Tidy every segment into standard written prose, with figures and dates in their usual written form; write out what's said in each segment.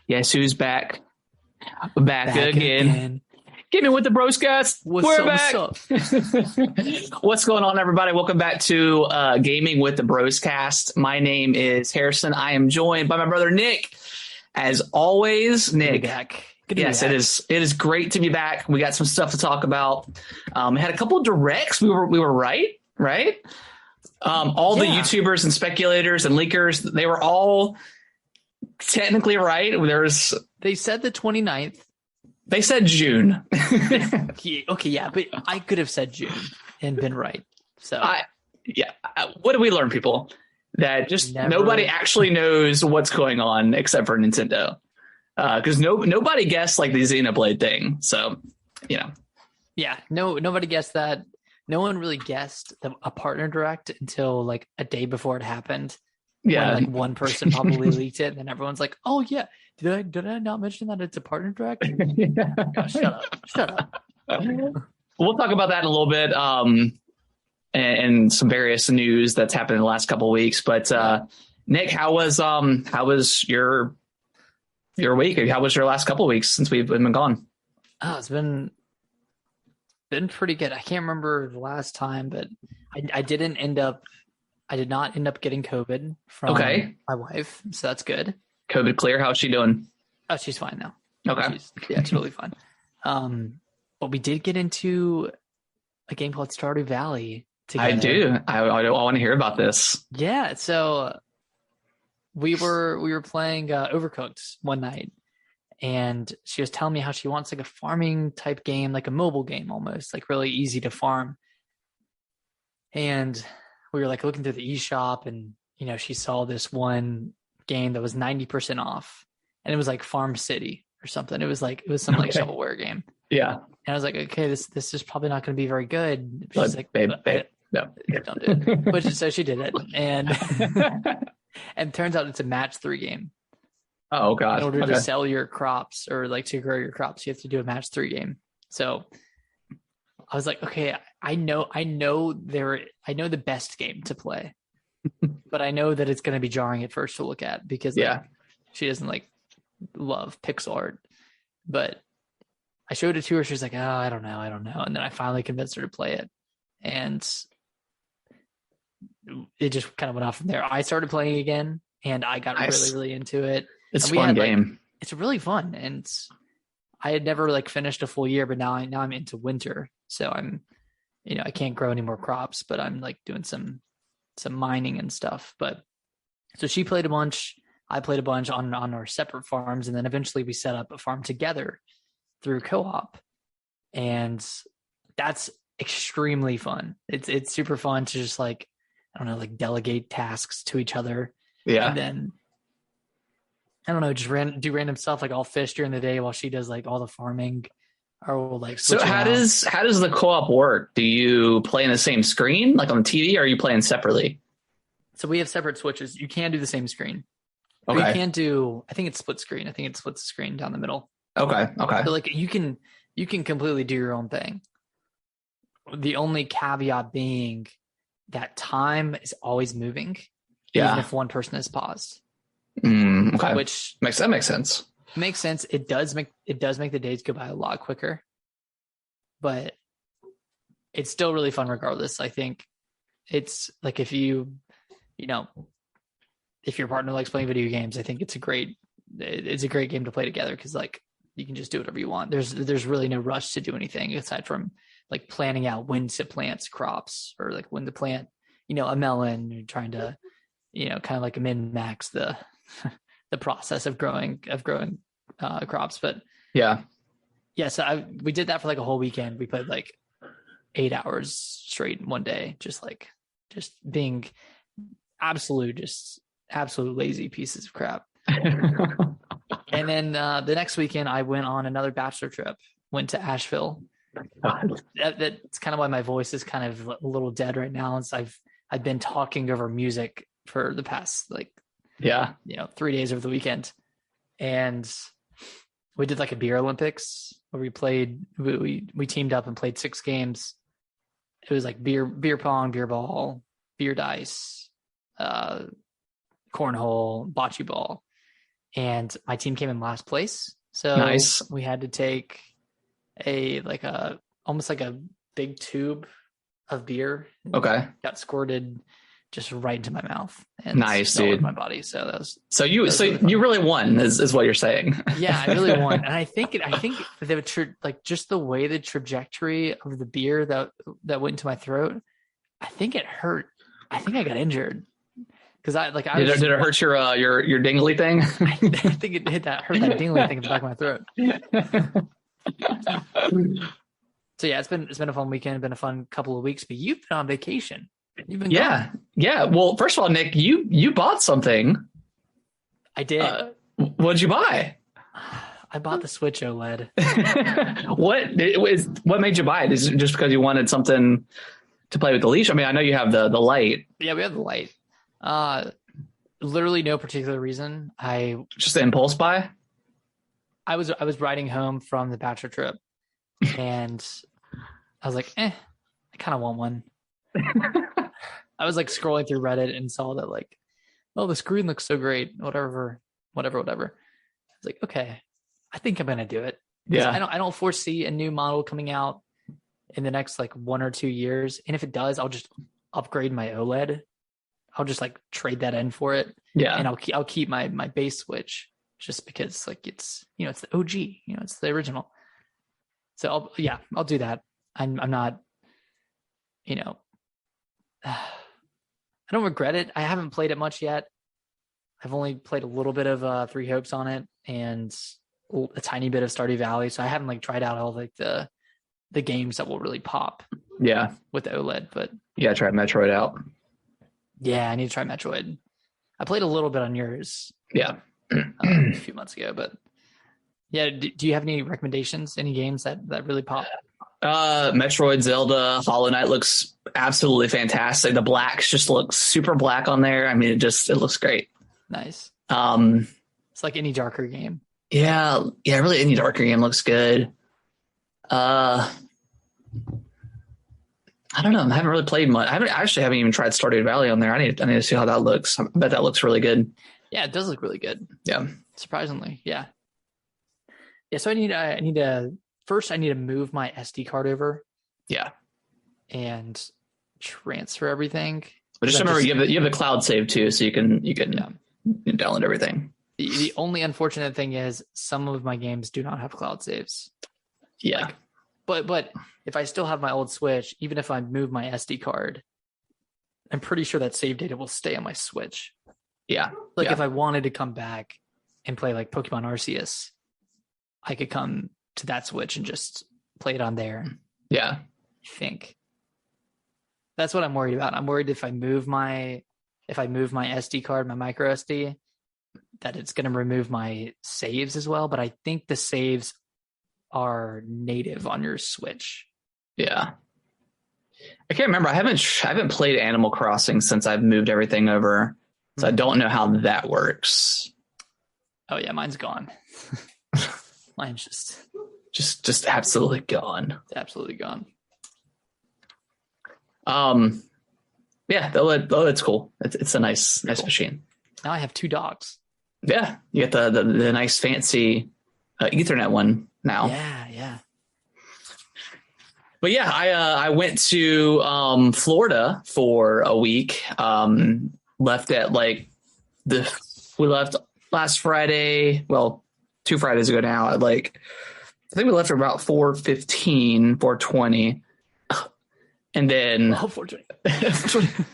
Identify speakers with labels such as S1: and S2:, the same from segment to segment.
S1: Yes, who's back? Back again. Get me with the broadcast. We're back. What's going on, everybody? Welcome back to Gaming with the Broscast. My name is Harrison. I am joined by my brother Nick. As always, Nick. Yes, it is great to be back. We got some stuff to talk about. We had a couple of directs. We were right? All the YouTubers and speculators and leakers, they were all technically right.
S2: They said the 29th.
S1: They said June.
S2: Okay, yeah, but I could have said June and been right. So,
S1: what did we learn, people? That just nobody actually knows what's going on except for Nintendo. Because nobody guessed like the Xenoblade thing. So,
S2: yeah, nobody guessed that. No one really guessed a partner direct until like a day before it happened.
S1: Yeah,
S2: when, like one person probably leaked it, and then everyone's like, "Oh yeah, did I not mention that it's a partner direct?" Oh, shut up.
S1: We'll talk about that in a little bit, and some various news that's happened in the last couple of weeks. But Nick, how was your week? How was your last couple of weeks since we've been gone?
S2: Oh, it's been pretty good. I can't remember the last time, but I did not end up getting COVID from my wife, so that's good.
S1: COVID clear. How's she doing?
S2: Oh, she's fine now.
S1: Okay.
S2: She's totally fine. But we did get into a game called Stardew Valley together.
S1: I do. I want to hear about this.
S2: Yeah. So we were playing Overcooked one night, and she was telling me how she wants like a farming type game, like a mobile game almost, like really easy to farm. And we were like looking through the eShop, and she saw this one game that was 90% off, and it was like Farm City or something. It was some like shovelware game.
S1: Yeah.
S2: And I was like, okay, this is probably not going to be very good.
S1: She's like, babe, no,
S2: don't do it. But so she did it, and and turns out it's a match 3 game.
S1: Oh god!
S2: In order to sell your crops or like to grow your crops, you have to do a match 3 game. So I was like, okay, I know the best game to play, but I know that it's going to be jarring at first to look at because she doesn't like love pixel art. But I showed it to her. She was like, oh, I don't know. And then I finally convinced her to play it, and it just kind of went off from there. I started playing again, and I got really, really into it.
S1: It's a fun game.
S2: It's really fun, and I had never like finished a full year, but now I'm into winter, so I'm, I can't grow any more crops, but I'm like doing some mining and stuff. But so she played a bunch, I played a bunch on our separate farms, and then eventually we set up a farm together through co-op, and that's extremely fun. It's super fun to just like, I don't know, like delegate tasks to each other.
S1: Yeah.
S2: And then I don't know, just do random stuff. Like I'll fish during the day while she does like all the farming, or we'll like.
S1: So how does the co-op work? Do you play in the same screen, like on the TV, or are you playing separately?
S2: So we have separate switches. You can do the same screen.
S1: Okay.
S2: But you can't do. I think it's split screen. I think it splits the screen down the middle.
S1: Okay.
S2: So like you can completely do your own thing. The only caveat being that time is always moving, even if one person is paused.
S1: Okay.
S2: Which
S1: makes sense.
S2: Makes sense. It does make the days go by a lot quicker, but it's still really fun regardless. I think it's like if your partner likes playing video games, I think it's a great game to play together because like you can just do whatever you want. There's really no rush to do anything aside from like planning out when to plant crops or like when to plant, a melon. You're trying to, kind of like min-max the process of growing crops. But so we did that for like a whole weekend. We played like 8 hours straight one day, just being absolute lazy pieces of crap. And then the next weekend I went on another bachelor trip, went to Asheville. That's kind of why my voice is kind of a little dead right now. I've been talking over music for the past 3 days over the weekend, and we did like a beer Olympics where we teamed up and played 6 games. It was like beer pong, beer ball, beer dice, cornhole, bocce ball, and my team came in last place. So
S1: Nice.
S2: we had to take almost like a big tube of beer.
S1: Okay.
S2: Got squirted just right into my mouth and
S1: Nice,
S2: melted
S1: dude.
S2: my body. So that was
S1: you really won is what you're saying.
S2: Yeah, I really won. And I think just the way the trajectory of the beer that went into my throat, I think it hurt. I think I got injured. Because did it hurt your dingly thing? I think it hurt that dingly thing in the back of my throat. So yeah, it's been a fun weekend, been a fun couple of weeks, but you've been on vacation. You've been gone.
S1: Yeah. Well, first of all, Nick, you bought something.
S2: I did.
S1: What'd you buy?
S2: I bought the Switch OLED.
S1: What made you buy it? Is it just because you wanted something to play with the leash? I mean, I know you have the light.
S2: Yeah, we have the light. Literally no particular reason.
S1: Just an impulse buy.
S2: I was riding home from the bachelor trip, and I was like, I kind of want one. I was like scrolling through Reddit and saw that like, oh, the screen looks so great. Whatever. I was like, okay, I think I'm gonna do it.
S1: Yeah.
S2: I don't foresee a new model coming out in the next like 1 or 2 years, and if it does, I'll just upgrade my OLED. I'll just like trade that in for it.
S1: Yeah.
S2: And I'll keep my base Switch just because like it's it's the OG, it's the original. So I'll do that. I'm not, I don't regret it. I haven't played it much yet. I've only played a little bit of Three Hopes on it and a tiny bit of Stardew Valley. So I haven't like tried out all like the games that will really pop.
S1: Yeah.
S2: With the OLED, but
S1: yeah, try Metroid out.
S2: Yeah, I need to try Metroid. I played a little bit on yours.
S1: Yeah.
S2: A few months ago, but yeah. Do you have any recommendations? Any games that really pop?
S1: Metroid, Zelda, Hollow Knight looks absolutely fantastic. The blacks just look super black on there. I mean, it looks great.
S2: Nice. It's like any darker game.
S1: Yeah, really any darker game looks good. I don't know. I haven't really played much. I haven't even tried Stardew Valley on there. I need to see how that looks. I bet that looks really good.
S2: Yeah, it does look really good.
S1: Yeah.
S2: Surprisingly. Yeah. Yeah. So I need to move my SD card over.
S1: Yeah.
S2: And transfer everything.
S1: But just remember, you have the cloud save too, so you can download everything.
S2: The only unfortunate thing is some of my games do not have cloud saves.
S1: Yeah.
S2: But if I still have my old Switch, even if I move my SD card, I'm pretty sure that save data will stay on my Switch.
S1: Yeah.
S2: If I wanted to come back and play like Pokemon Arceus, I could come to that Switch and just play it on there.
S1: Yeah.
S2: I think that's what I'm worried about. I'm worried if I move my SD card, my micro SD, that it's going to remove my saves as well. But I think the saves are native on your Switch.
S1: Yeah. I can't remember. I haven't played Animal Crossing since I've moved everything over. So I don't know how that works.
S2: Oh yeah, mine's gone. Mine's
S1: just absolutely gone.
S2: It's absolutely gone.
S1: Yeah, it's cool. It's a nice machine.
S2: Now I have 2 dogs.
S1: Yeah, you get the nice fancy Ethernet one now.
S2: Yeah.
S1: But yeah, I went to Florida for a week. Left at we left last Friday. Well, 2 Fridays ago now. I think we left at about 4:15, 4:20, and then
S2: 4:20.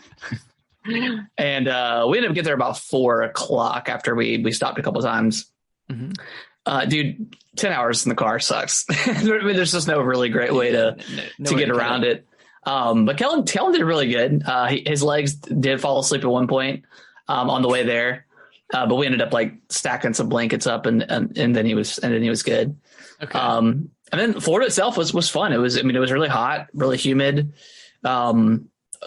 S1: And we ended up getting there about 4:00 after we stopped a couple of times. Mm-hmm. Dude, 10 hours in the car sucks. There's just no really great way to get around it. But Kellen did really good. His legs did fall asleep at one point on the way there, but we ended up stacking some blankets up, and then he was good.
S2: Okay.
S1: And then Florida itself was fun. It was really hot, really humid.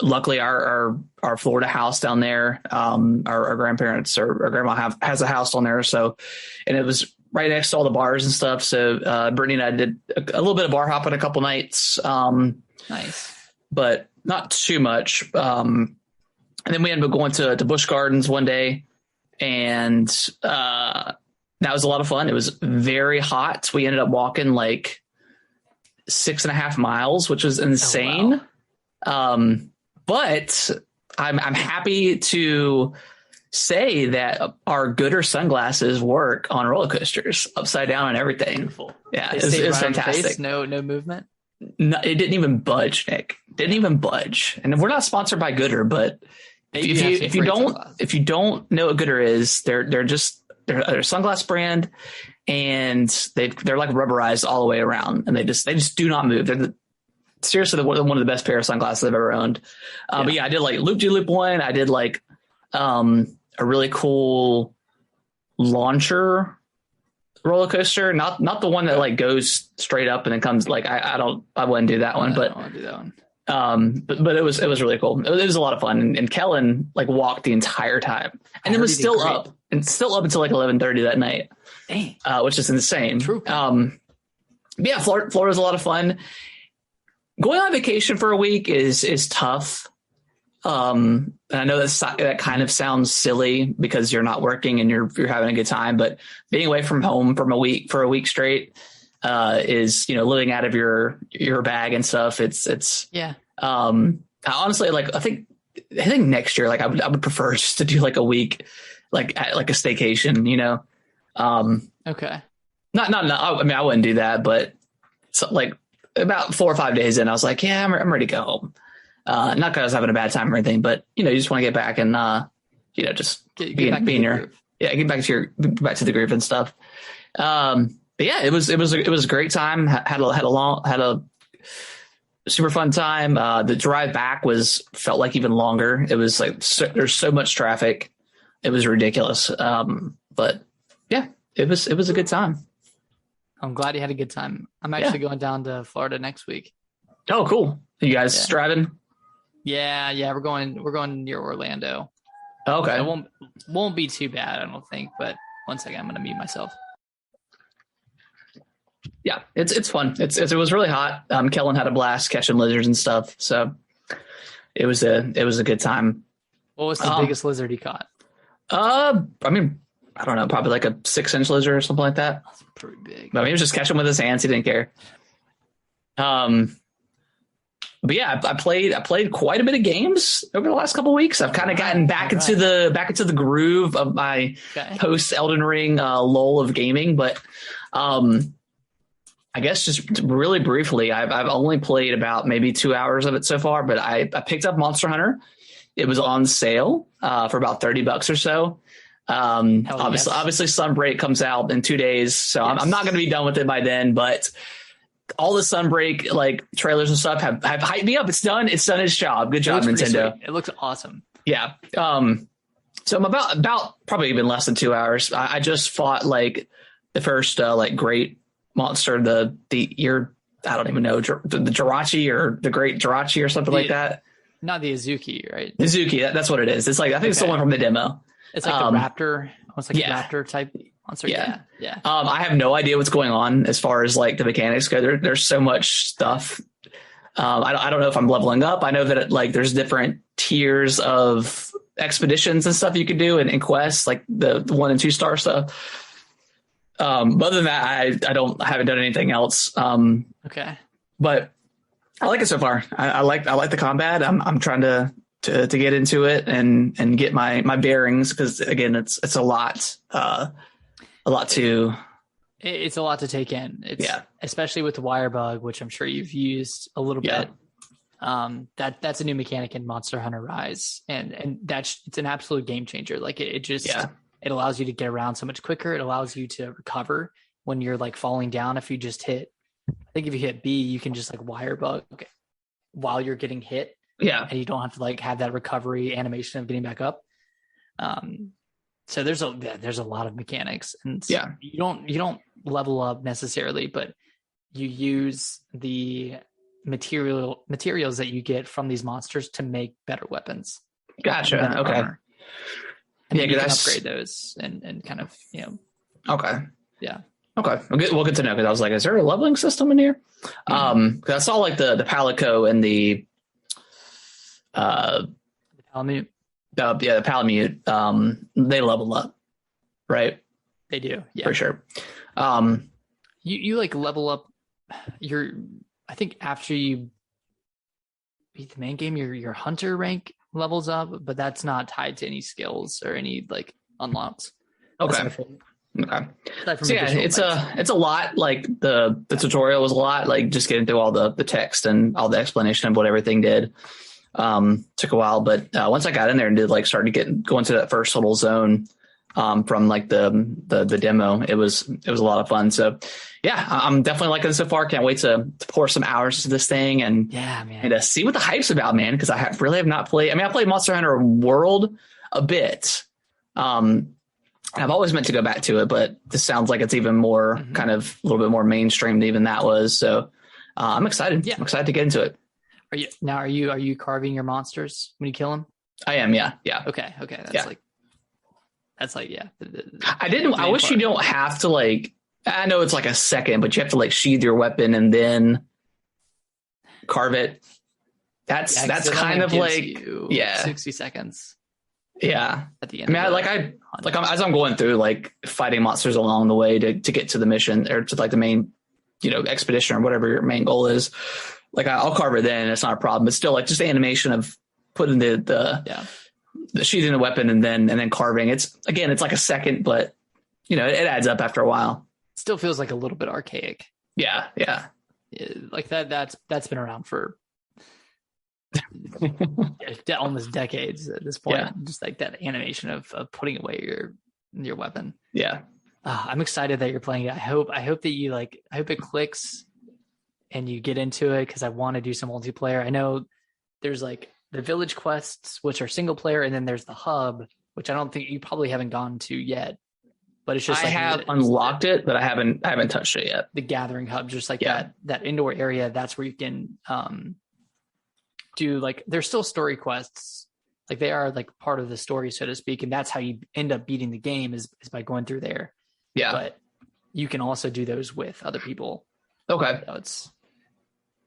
S1: Luckily, our Florida house down there, our grandparents or our grandma has a house on there, and it was right next to all the bars and stuff. So Brittany and I did a little bit of bar hopping a couple nights.
S2: Nice.
S1: But not too much. And then we ended up going to Busch Gardens one day and that was a lot of fun. It was very hot. We ended up walking like 6.5 miles, which was insane. Oh, wow. But I'm happy to say that our Gooder sunglasses work on roller coasters, upside down and everything. Beautiful. Yeah, it's fantastic.
S2: No movement.
S1: No, it didn't even budge, Nick. Didn't even budge. And we're not sponsored by Gooder, but if you don't know what Gooder is, they're a sunglass brand, and they're like rubberized all the way around, and they just do not move. They're seriously one of the best pair of sunglasses I've ever owned. But yeah, I did like loop-de-loop one. I did like a really cool launcher roller coaster, not the one that like goes straight up and then comes like I wouldn't do that one, but I don't want to do that one. But it was really cool. It was a lot of fun, and Kellen like walked the entire time, and it was still up until like 11:30 that night. Dang. Which is insane. True. Yeah, Florida's a lot of fun. Going on vacation for a week is tough. And I know that kind of sounds silly because you're not working and you're having a good time, but being away from home for a week straight is, living out of your bag and stuff. It's yeah. Honestly, like I think next year, like I would prefer just to do like a week, like a staycation,
S2: Okay.
S1: Not. I mean, I wouldn't do that, but like about 4 or 5 days in, I was like, yeah, I'm ready to go home. Not because I was having a bad time or anything, but you just want to get back and just get back to the groove and stuff. But yeah, it was a great time. Had a super fun time. The drive back felt like even longer. It was like there's so much traffic. It was ridiculous. But yeah, it was a good time.
S2: I'm glad you had a good time. I'm actually going down to Florida next week.
S1: Oh, cool. You guys driving?
S2: Yeah. We're going near Orlando.
S1: Okay.
S2: So it won't be too bad, I don't think. But one second, I'm going to mute myself.
S1: Yeah, it's fun. It was really hot. Kellen had a blast catching lizards and stuff. So it was a good time.
S2: What was the biggest lizard you caught?
S1: I mean, I don't know, probably like a 6-inch lizard or something like that.
S2: That's pretty big.
S1: But he was just catching with his hands. He didn't care. But yeah, I played quite a bit of games over the last couple of weeks. I've kind of gotten back into the groove of my post Elden Ring lull of gaming. But I guess just really briefly, I've only played about maybe 2 hours of it so far. But I picked up Monster Hunter. It was on sale for about $30 or so. Obviously Sunbreak comes out in 2 days, so yes. I'm not going to be done with it by then, but all the Sunbreak like trailers and stuff have hyped me up. It's done its job. Good job, Nintendo.
S2: It looks awesome.
S1: Yeah. So I'm about probably even less than 2 hours. I just fought like the first like great monster, the I don't even know, the Jirachi or the Great Jirachi or something like that.
S2: Not the Azuki, right?
S1: Azuki, that's what it is. It's like I think it's the one from the demo.
S2: It's like the raptor, almost like a raptor type monster. Yeah.
S1: I have no idea what's going on as far as like the mechanics go. There's so much stuff. I don't know if I'm leveling up. I know that there's different tiers of expeditions and stuff you can do and quests, like the 1 and 2 star stuff. But other than that, I haven't done anything else.
S2: Okay.
S1: But I like it so far. I like the combat. I'm trying to get into it and get my bearings, because again, it's a lot to.
S2: It's a lot to take in. Especially with the wire bug, which I'm sure you've used a little bit. That's a new mechanic in Monster Hunter Rise, and it's an absolute game changer. Like it allows you to get around so much quicker. It allows you to recover when you're like falling down. If you just hit, I think if you hit B, you can just like wire bug while you're getting hit.
S1: Yeah.
S2: And you don't have to like have that recovery animation of getting back up. So there's a lot of mechanics, and you don't level up necessarily, but you use the materials that you get from these monsters to make better weapons.
S1: Gotcha. Okay.
S2: Armor. And you can upgrade those and kind of,
S1: Okay.
S2: Yeah.
S1: Okay. Well, good to know, because I was like, is there a leveling system in here? Because I saw like the Palico and the
S2: Palamute.
S1: The Palamute, they level up, right?
S2: They do, yeah,
S1: for sure.
S2: You like level up I think after you beat the main game, your hunter rank levels up, but that's not tied to any skills or any like unlocks.
S1: Okay. So yeah, it's a lot. Like the tutorial was a lot. Like just getting through all the text and all the explanation of what everything did. Took a while, but once I got in there and did like started going to that first little zone from like the demo, it was a lot of fun. So yeah, I'm definitely liking it so far. Can't wait to pour some hours into this thing and to see what the hype's about, man. Because I really have not played. I mean, I played Monster Hunter World a bit. I've always meant to go back to it, but this sounds like it's even more kind of a little bit more mainstream than even that was. So I'm excited. Yeah, I'm excited to get into it.
S2: Are you carving your monsters when you kill them?
S1: I am. Yeah.
S2: Okay. That's like yeah.
S1: I wish you don't have to like. I know it's like a second, but you have to like sheathe your weapon and then carve it. That's kind of like
S2: 60 seconds.
S1: Yeah.
S2: At the end. I
S1: mean, as I'm going through like fighting monsters along the way to get to the mission or to like the main, expedition or whatever your main goal is. Like I'll carve it then. It's not a problem. But still, like just the animation of putting the sheathing the weapon and then carving. It's like a second, but it adds up after a while.
S2: Still feels like a little bit archaic.
S1: Yeah.
S2: Like that's been around for almost decades at this point. Yeah. Just like that animation of putting away your weapon.
S1: Yeah.
S2: I'm excited that you're playing it. I hope that you I hope it clicks and you get into it because I want to do some multiplayer. I know there's like the village quests, which are single player, and then there's the hub, which I don't think you probably haven't gone to yet. But it's just
S1: I have unlocked it, but I haven't touched it yet.
S2: The gathering hub, just like that indoor area, that's where you can do like there's still story quests. Like they are like part of the story, so to speak, and that's how you end up beating the game is by going through there.
S1: Yeah.
S2: But you can also do those with other people.
S1: Okay.
S2: So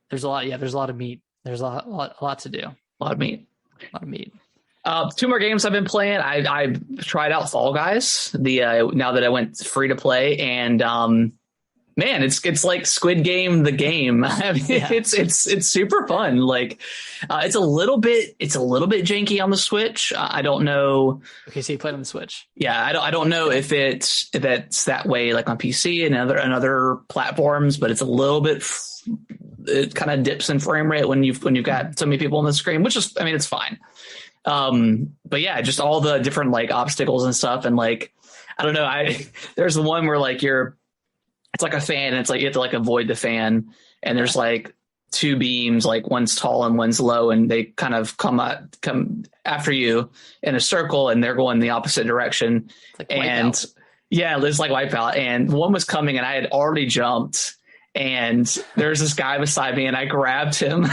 S2: there's a lot of meat. There's a lot to do.
S1: A lot of meat. 2 more games I've been playing. I've tried out Fall Guys. Now that I went free to play, and man, it's like Squid Game the game. I mean, it's super fun. Like it's a little bit janky on the Switch. I don't know.
S2: Okay, so you played on the Switch.
S1: Yeah, I don't know if that's that way like on PC and other platforms, but it's a little bit. It kind of dips in frame rate when you've got so many people on the screen, which is, I mean, it's fine. But yeah, just all the different like obstacles and stuff. And like, I don't know, there's the one where like it's like a fan and it's like, you have to like avoid the fan and there's like 2 beams, like one's tall and one's low, and they kind of come after you in a circle and they're going the opposite direction.
S2: Like
S1: and yeah, it's like Wipeout. And one was coming and I had already jumped. And there's this guy beside me and I grabbed him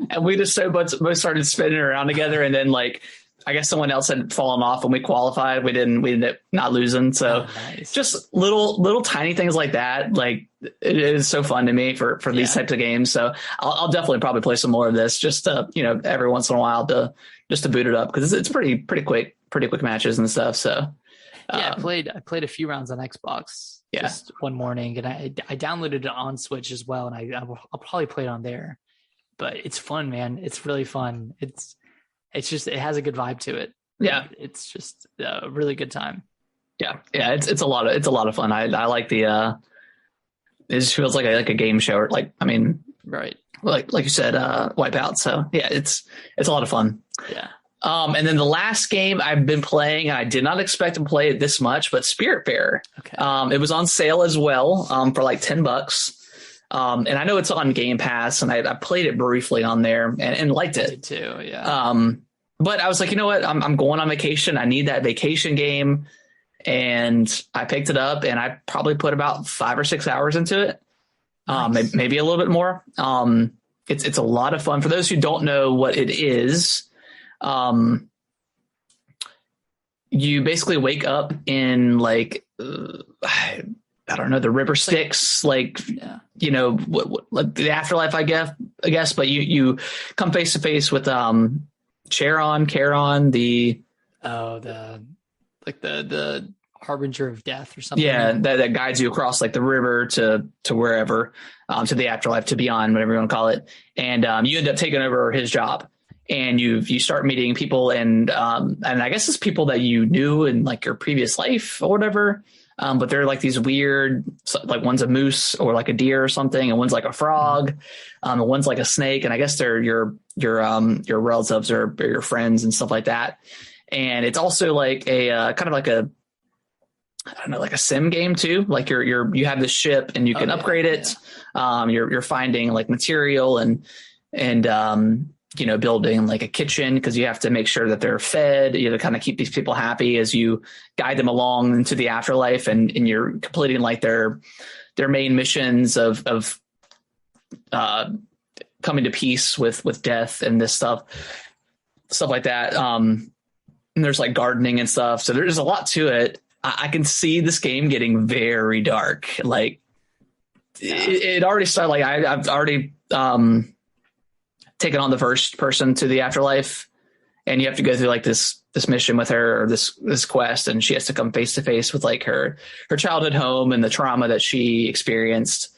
S1: and we just both started spinning around together. And then like, I guess someone else had fallen off and we qualified. We ended up not losing. So nice. Just little tiny things like that. Like it is so fun to me for these types of games. So I'll definitely probably play some more of this just to, every once in a while to boot it up. Cause it's pretty quick matches and stuff. So
S2: yeah, I played a few rounds on Xbox. Just one morning, and I downloaded it on Switch as well, and I'll probably play it on there. But it's fun, man. It's really fun. It's just it has a good vibe to it.
S1: Yeah,
S2: it's just a really good time.
S1: Yeah. It's a lot of fun. I like the. It just feels like a game show. Like I mean,
S2: right?
S1: Like you said, Wipeout. So yeah, it's a lot of fun.
S2: Yeah.
S1: And then the last game I've been playing, and I did not expect to play it this much, but Spiritfarer.
S2: Okay.
S1: It was on sale as well, for like $10. And I know it's on Game Pass, and I played it briefly on there and liked it.
S2: I did too, yeah.
S1: But I was like, you know what? I'm going on vacation. I need that vacation game. And I picked it up and I probably put about 5 or 6 hours into it. Nice. Maybe a little bit more. It's a lot of fun. For those who don't know what it is, you basically wake up in like, I don't know, the river Styx, like the afterlife, I guess, but you come face to face with, Charon, the
S2: The harbinger of death or something.
S1: Yeah, that guides you across like the river to wherever, to the afterlife, to beyond, whatever you want to call it. And you end up taking over his job, and you start meeting people, and I guess it's people that you knew in like your previous life or whatever. But they're like these weird, like one's a moose or like a deer or something, and one's like a frog, and one's like a snake. And I guess they're your relatives or your friends and stuff like that. And it's also like a kind of like a, I don't know, like a sim game too. Like you have this ship and you can upgrade it. Yeah. You're finding like material and building like a kitchen, because you have to make sure that they're fed. You have to kind of keep these people happy as you guide them along into the afterlife, and you're completing like their main missions of coming to peace with death and this stuff like that. And there's like gardening and stuff. So there's a lot to it. I can see this game getting very dark. Like it already started. Like I've already taken on the first person to the afterlife, and you have to go through like this mission with her, or this quest, and she has to come face to face with like her childhood home and the trauma that she experienced.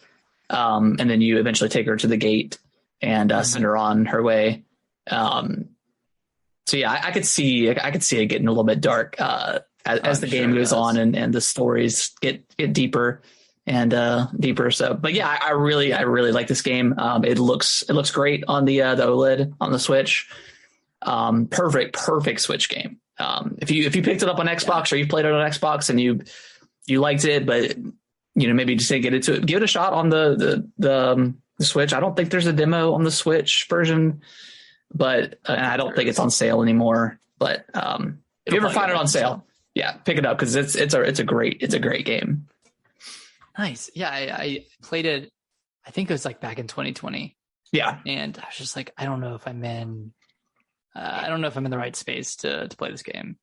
S1: And then you eventually take her to the gate and send her on her way. So yeah, I could see it getting a little bit dark as the game goes on, and the stories get deeper and deeper. So, but yeah, I really like this game. It looks great on the OLED on the Switch. Perfect Switch game. If you picked it up on Xbox or you played it on Xbox and you liked it, but maybe just didn't get into it, give it a shot on the Switch. I don't think there's a demo on the Switch version, but I don't think it's on sale anymore. But if you ever find it on sale, yeah, pick it up, because it's a great game.
S2: Nice. Yeah, I played it. I think it was like back in 2020.
S1: Yeah, and
S2: I was just like, I don't know if I'm in the right space to play this game.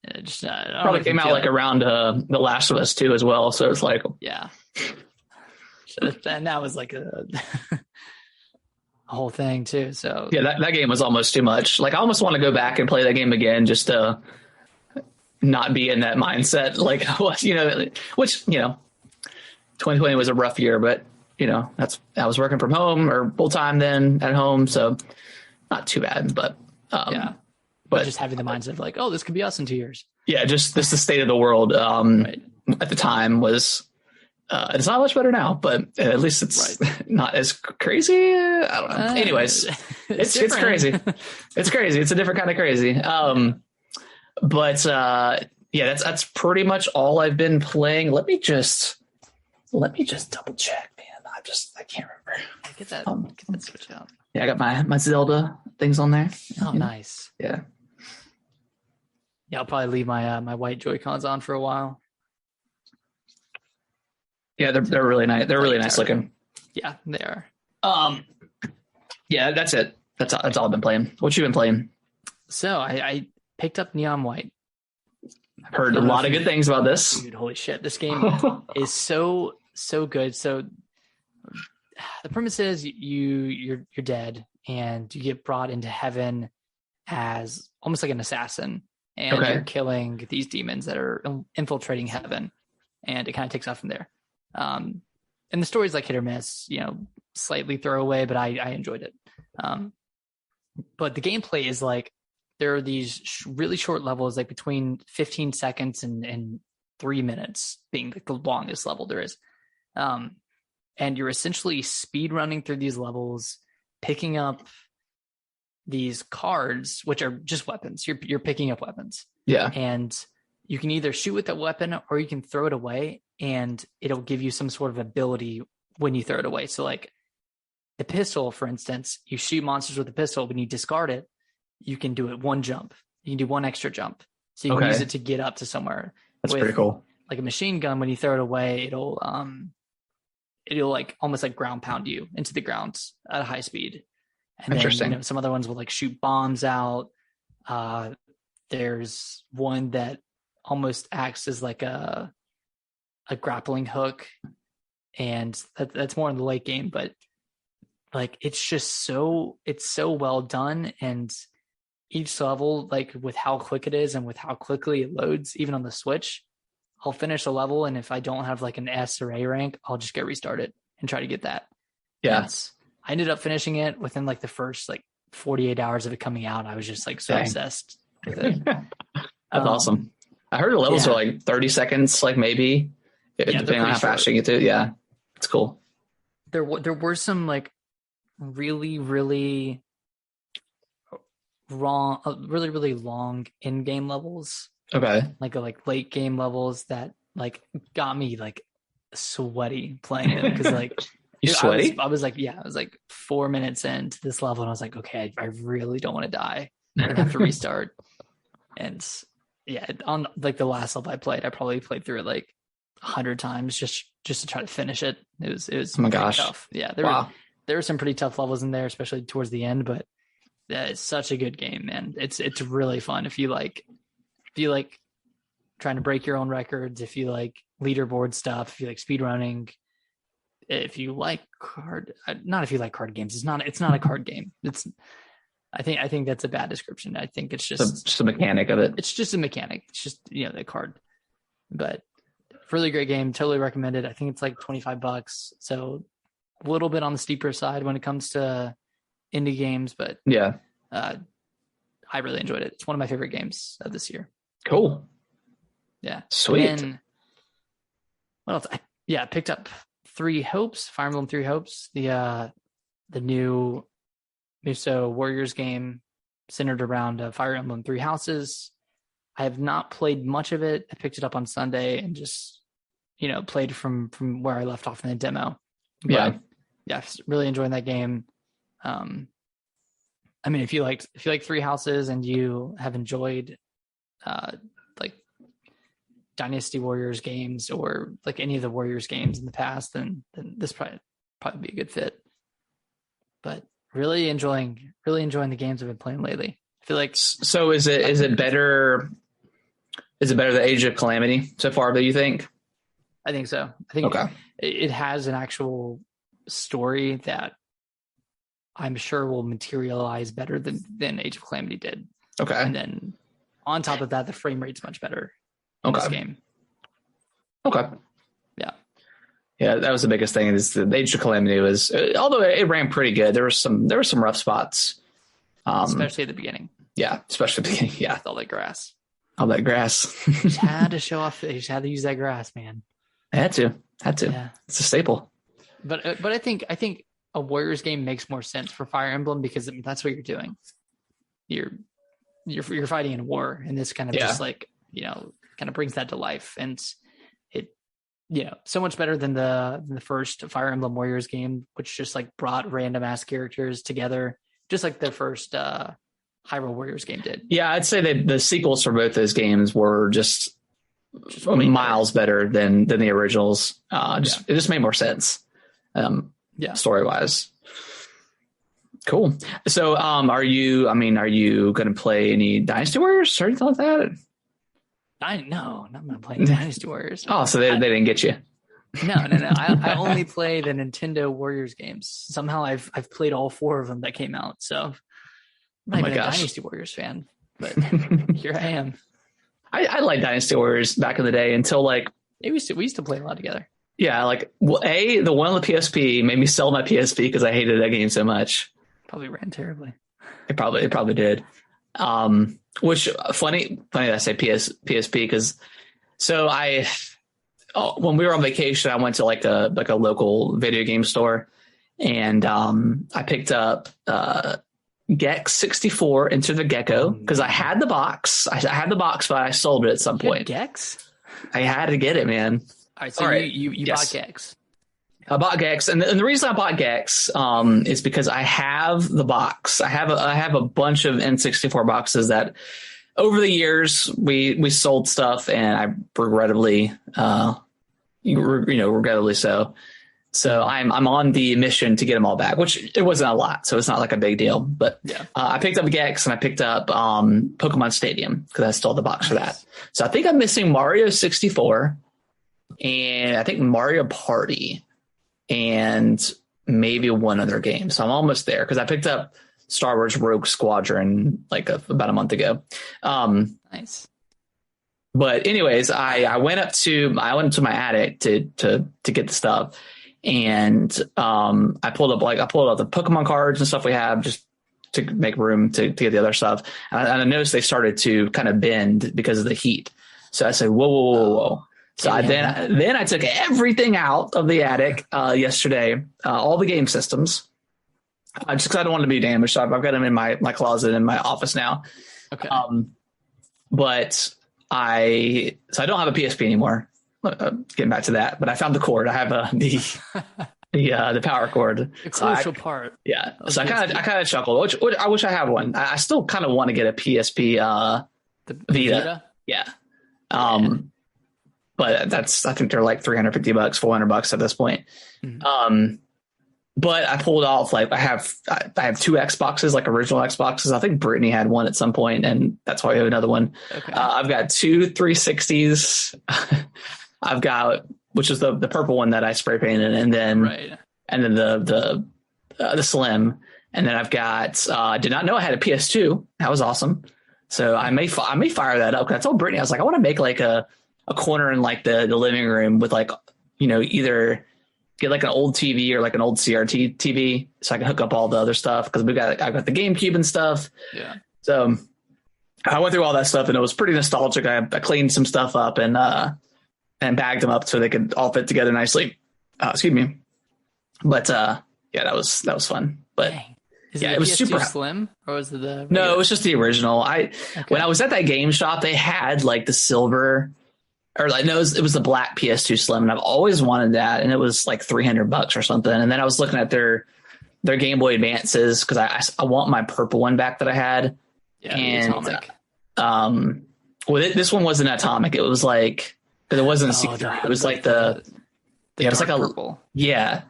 S2: It just
S1: probably came out like around The Last of Us 2 as well. So it's like,
S2: yeah. And that was like a whole thing too. So
S1: yeah, that game was almost too much. Like I almost want to go back and play that game again just to not be in that mindset. Like, which 2020 was a rough year, but I was working from home or full time then at home, so not too bad. But
S2: yeah, but just having the mindset of like, oh, this could be us in 2 years.
S1: Yeah, just the state of the world right. At the time was. It's not much better now, but at least it's not as crazy. I don't know. Anyways, it's crazy. It's crazy. It's a different kind of crazy. But yeah, that's pretty much all I've been playing. Let me just double check, man. I can't remember.
S2: Get that Switch out.
S1: Yeah, I got my Zelda things on there.
S2: Oh, nice.
S1: Yeah.
S2: Yeah, I'll probably leave my my white Joy-Cons on for a while.
S1: Yeah, they're really nice. They're really nice looking.
S2: Yeah, they are.
S1: Yeah, that's it. That's all I've been playing. What you been playing?
S2: So I picked up Neon White.
S1: I've heard a lot of good things about this.
S2: Dude, holy shit. This game is so good. So the premise is you're dead and you get brought into heaven as almost like an assassin, and you're killing these demons that are infiltrating heaven, and it kind of takes off from there. And the story's like hit or miss, slightly throwaway, but I enjoyed it. But the gameplay is like, there are these really short levels, like between 15 seconds and 3 minutes being like the longest level there is. And you're essentially speed running through these levels, picking up these cards, which are just weapons. You're picking up weapons.
S1: Yeah.
S2: And you can either shoot with that weapon or you can throw it away, and it'll give you some sort of ability when you throw it away. So like the pistol, for instance, you shoot monsters with a pistol. When you discard it, you can do it one jump. You can do one extra jump. So you can use it to get up to somewhere.
S1: That's pretty cool.
S2: Like a machine gun, when you throw it away, it'll like almost like ground pound you into the ground at a high speed. And then some other ones will like shoot bombs out. There's one that almost acts as like a grappling hook, and that's more in the late game, but like it's so well done, and each level, like with how quick it is and with how quickly it loads, even on the Switch, I'll finish a level, and if I don't have like an S or A rank, I'll just get restarted and try to get that.
S1: Yes.
S2: I ended up finishing it within like the first like 48 hours of it coming out. I was just like so obsessed with it.
S1: That's awesome. I heard the levels are like 30 seconds, like maybe, depending on how fast you get to it. Yeah, it's cool.
S2: There were some like really, really really long in-game levels.
S1: Okay.
S2: Like late game levels that like got me like sweaty playing them because like
S1: you sweaty?
S2: I was like 4 minutes into this level and I was like, okay, I really don't want to die. I have to restart. And yeah, on like the last level I played, I probably played through it like 100 times just to try to finish it. It was
S1: oh my gosh
S2: tough. Yeah, there were some pretty tough levels in there, especially towards the end, but it's such a good game, man. It's really fun if you like trying to break your own records, if you like leaderboard stuff, if you like speedrunning, if you like card games. It's not a card game. I think that's a bad description. I think it's just
S1: a mechanic of it.
S2: It's just a mechanic. It's just, the card. But really great game. Totally recommend it. I think it's like $25. So a little bit on the steeper side when it comes to indie games, but
S1: yeah,
S2: I really enjoyed it. It's one of my favorite games of this year.
S1: Cool.
S2: Yeah.
S1: Sweet.
S2: And then, what else? I picked up Three Hopes, Fire Emblem Three Hopes, the new Muso Warriors game centered around Fire Emblem Three Houses. I have not played much of it. I picked it up on Sunday and just, played from where I left off in the demo. But, yeah, really enjoying that game. I mean, if you like Three Houses and you have enjoyed like Dynasty Warriors games or like any of the Warriors games in the past, then this probably be a good fit. But really enjoying the games I've been playing lately. I feel like
S1: is it better? Is it better than Age of Calamity so far? Do you think?
S2: I think so. I think it has an actual story that I'm sure will materialize better than Age of Calamity did.
S1: Okay.
S2: And then on top of that, the frame rate's much better in this game.
S1: Okay.
S2: Yeah.
S1: Yeah, that was the biggest thing. Is the Age of Calamity was, although it ran pretty good, there were some rough spots,
S2: especially at the beginning.
S1: Yeah, especially at the beginning. Yeah,
S2: with all that grass.
S1: All that grass.
S2: Just had to show off. You just had to use that grass, man.
S1: I had to.
S2: Yeah.
S1: It's a staple.
S2: But I think a Warriors game makes more sense for Fire Emblem because that's what you're doing. You're fighting in a war, and this kind of just like kind of brings that to life, and it so much better than the first Fire Emblem Warriors game, which just like brought random ass characters together, just like the first Hyrule Warriors game did. Yeah,
S1: I'd say that the sequels for both those games were just miles better than the originals. It just made more sense. Story wise. Cool. So, are you going to play any Dynasty Warriors or anything like that?
S2: No, I'm not playing Dynasty Warriors.
S1: Oh, so they didn't get you.
S2: No. I only play the Nintendo Warriors games. Somehow I've played all 4 of them that came out. So I'm not even a Dynasty Warriors fan, but here I am.
S1: I liked Dynasty Warriors back in the day until like
S2: we used to play a lot together.
S1: Yeah, like the one on the PSP made me sell my PSP because I hated that game so much.
S2: Probably ran terribly.
S1: It probably did. Which funny that I say PSP because when we were on vacation I went to like a local video game store and I picked up Gex 64 Into the Gecko because I had the box. I had the box, but I sold it at some point.
S2: Gex?
S1: I had to get it, man.
S2: All right, so you bought Gex.
S1: I bought Gex, and the reason I bought Gex is because I have the box. I have a bunch of N64 boxes that over the years we sold stuff, and I regrettably so. So I'm on the mission to get them all back, which it wasn't a lot, so it's not like a big deal. But I picked up Gex and I picked up Pokemon Stadium because I stole the box for that. So I think I'm missing Mario 64 and I think Mario Party and maybe one other game. So I'm almost there because I picked up Star Wars Rogue Squadron like about a month ago.
S2: Nice.
S1: But anyways, I went to my attic to get the stuff, and I pulled up the Pokemon cards and stuff we have just to make room to get the other stuff. And I noticed they started to kind of bend because of the heat. So I said, whoa. So then I took everything out of the attic yesterday, all the game systems, just because I don't want to be damaged. So I've got them in my closet in my office now.
S2: Okay.
S1: But I don't have a PSP anymore. Getting back to that, but I found the cord. I have the power cord.
S2: The crucial part.
S1: Yeah. So I kind of chuckled. Which I wish I had one. I still kind of want to get a PSP. The Vita. Yeah. But I think they're like $350, $400 at this point. Mm-hmm. But I pulled off I have two Xboxes, like original Xboxes. I think Brittany had one at some point, and that's why I have another one. Okay. I've got two 360s. I've got, which is the purple one that I spray painted, and then the Slim, and then I've got. Did not know I had a PS2. That was awesome. So I may fire that up. 'Cause I told Brittany, I was like, I want to make like a corner in like the living room with like, either get like an old TV or like an old CRT TV so I can hook up all the other stuff, because I've got the GameCube and stuff. Yeah. So I went through all that stuff and it was pretty nostalgic. I cleaned some stuff up and bagged them up so they could all fit together nicely. Excuse me. But yeah, that was fun. But
S2: dang. It was super slim, or was it the?
S1: No, it was just the original. When I was at that game shop, they had like the silver, or like no, it was the black PS2 Slim, and I've always wanted that, and it was like $300 or something. And then I was looking at their Game Boy Advances because I want my purple one back that I had. Yeah, and atomic. This one wasn't atomic. It was like, but it wasn't. It was like it was like a purple. Yeah.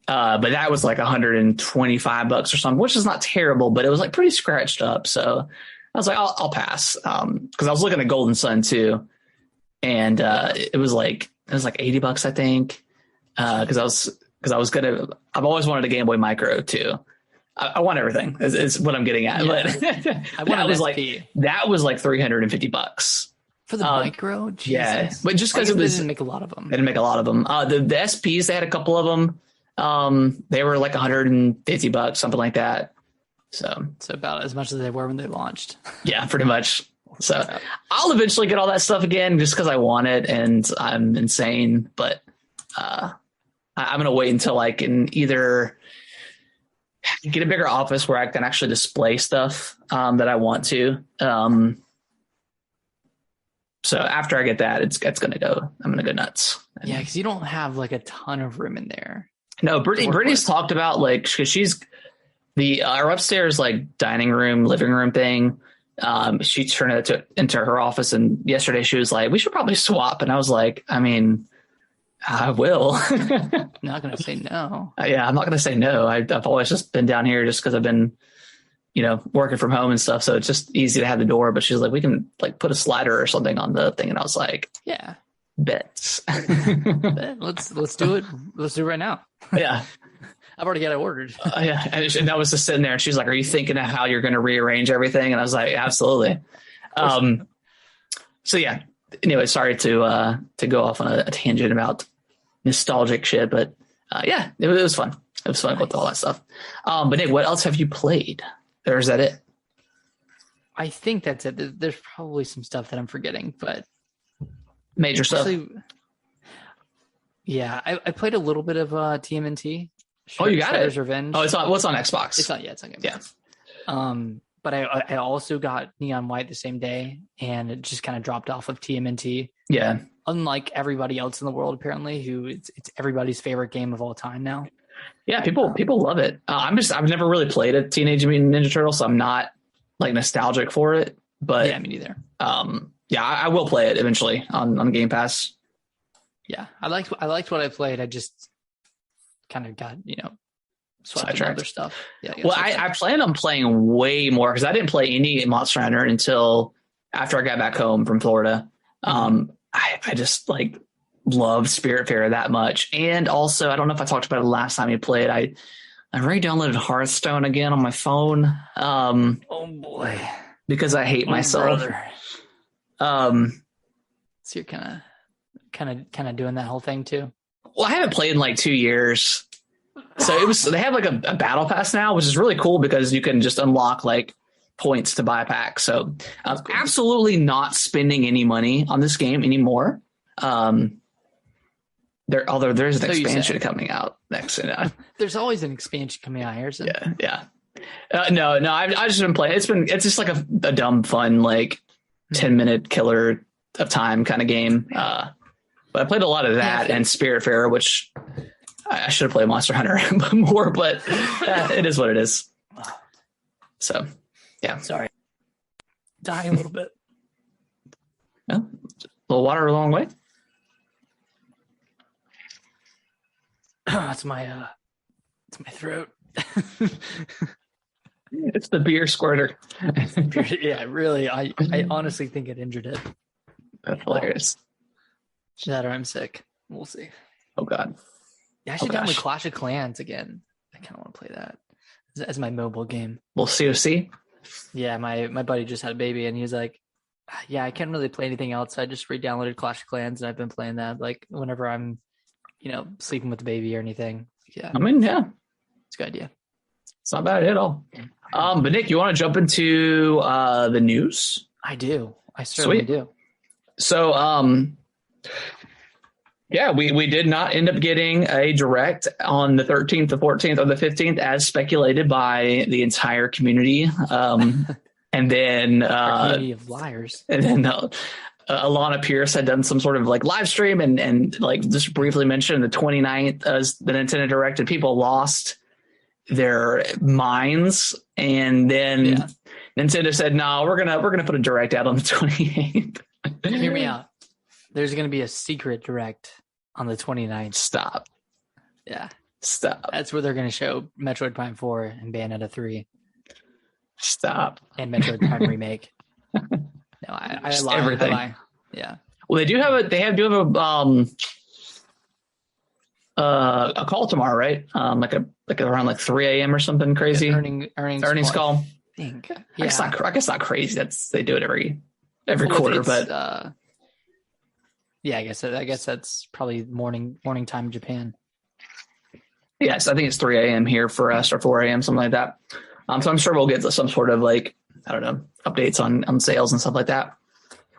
S1: But that was like $125 or something, which is not terrible, but it was like pretty scratched up. So I was like, I'll pass. Cause I was looking at Golden Sun too. And, it was like $80, I think. I've always wanted a Game Boy Micro too. I want everything is what I'm getting at. Yeah. But I want that was like $350
S2: for the Micro. Jesus. Yeah.
S1: But just cause
S2: they didn't make a lot of them.
S1: They didn't make a lot of them. The SPs, they had a couple of them. They were like $150, something like that. So
S2: about as much as they were when they launched. Yeah,
S1: pretty much. So I'll eventually get all that stuff again just because I want it and I'm insane. But I'm going to wait until I can either get a bigger office where I can actually display stuff that I want to. So after I get that, it's going to go. I'm going to go nuts.
S2: Yeah, because you don't have like a ton of room in there.
S1: No, Brittany's talked about like, because she's our upstairs like dining room, living room thing. She turned it into her office, and yesterday she was like, "We should probably swap." And I was like, "I mean, I will."
S2: Not gonna say no.
S1: Yeah, I'm not gonna say no. I've always just been down here just because I've been, working from home and stuff. So it's just easy to have the door. But she's like, "We can like put a slider or something on the thing," and I was like,
S2: "Yeah,
S1: bets."
S2: Let's do it. Let's do it right now.
S1: Yeah.
S2: I've already got it ordered.
S1: Yeah. And I was just sitting there and she's like, "Are you thinking of how you're going to rearrange everything?" And I was like, "Absolutely." So yeah, anyway, sorry to go off on a tangent about nostalgic shit, but yeah, it was fun. It was fun with all that stuff. But Nick, what else have you played? Or is that it?
S2: I think that's it. There's probably some stuff that I'm forgetting, but
S1: major stuff.
S2: Yeah, I played a little bit of TMNT.
S1: Oh, you got
S2: Shredder's
S1: it.
S2: Revenge.
S1: Oh, it's on Xbox.
S2: It's on Game Pass. Yeah. But I also got Neon White the same day, and it just kind of dropped off of TMNT.
S1: Yeah.
S2: Unlike everybody else in the world, apparently, who it's everybody's favorite game of all time now.
S1: Yeah, people love it. I've never really played a Teenage Mutant Ninja Turtle, so I'm not like nostalgic for it. But
S2: yeah, me neither.
S1: Yeah, I will play it eventually on Game Pass.
S2: Yeah, I liked what I played. I just kind of got swapped into other stuff. Yeah.
S1: Well, I plan on playing way more because I didn't play any Monster Hunter until after I got back home from Florida. I just like loved Spiritfarer that much, and also I don't know if I talked about it last time you played. I re-downloaded Hearthstone again on my phone.
S2: Oh boy,
S1: because I hate myself.
S2: Brother. So you're kind of doing that whole thing too.
S1: Well, I haven't played in like 2 years, so they have like a battle pass now, which is really cool because you can just unlock like points to buy packs. So I'm absolutely not spending any money on this game anymore. Although there's an expansion coming out next.
S2: There's always an expansion coming out, Harrison.
S1: Yeah. No, I've just been playing. It's just like a dumb, fun, like 10-minute killer of time kind of game. But I played a lot of that and Spiritfarer, which I should have played Monster Hunter more, but it is what it is. So, yeah.
S2: Sorry. Dying a little bit.
S1: Yeah. A little water a long way.
S2: It's my throat.
S1: It's the beer squirter.
S2: Yeah, really. I honestly think it injured it.
S1: That's hilarious.
S2: That or I'm sick. We'll see.
S1: Oh God.
S2: Yeah, I should download Clash of Clans again. I kind of want to play that as my mobile game.
S1: Well, COC.
S2: Yeah, my buddy just had a baby, and he was like, "Yeah, I can't really play anything else. So I just re-downloaded Clash of Clans, and I've been playing that like whenever I'm, sleeping with the baby or anything." Yeah,
S1: I mean, yeah,
S2: it's a good idea.
S1: It's not bad at all. But Nick, you want to jump into the news?
S2: I do. I certainly do.
S1: So, yeah, we did not end up getting a direct on the 13th, the 14th, or the 15th, as speculated by the entire community. And then
S2: community of liars.
S1: And then Alana Pierce had done some sort of like live stream and like just briefly mentioned the 29th as the Nintendo Direct, and people lost their minds. And then Nintendo said, "No, we're gonna put a direct out on the 28th."
S2: Hear me out. There's going to be a secret direct on the 29th.
S1: Stop.
S2: Yeah.
S1: Stop.
S2: That's where they're going to show Metroid Prime 4 and Bayonetta 3.
S1: Stop.
S2: And Metroid Prime Remake. No, I lie.
S1: Everything.
S2: I lie. Yeah.
S1: Well, they do have a call tomorrow, right? Like around like 3 a.m. or something crazy. Earnings call.
S2: I think. Yeah.
S1: I guess not crazy. They do it every quarter, but
S2: yeah, I guess that's probably morning time in Japan.
S1: Yes, I think it's 3 a.m. here for us, or 4 a.m., something like that. So I'm sure we'll get some sort of like, I don't know, updates on sales and stuff like that,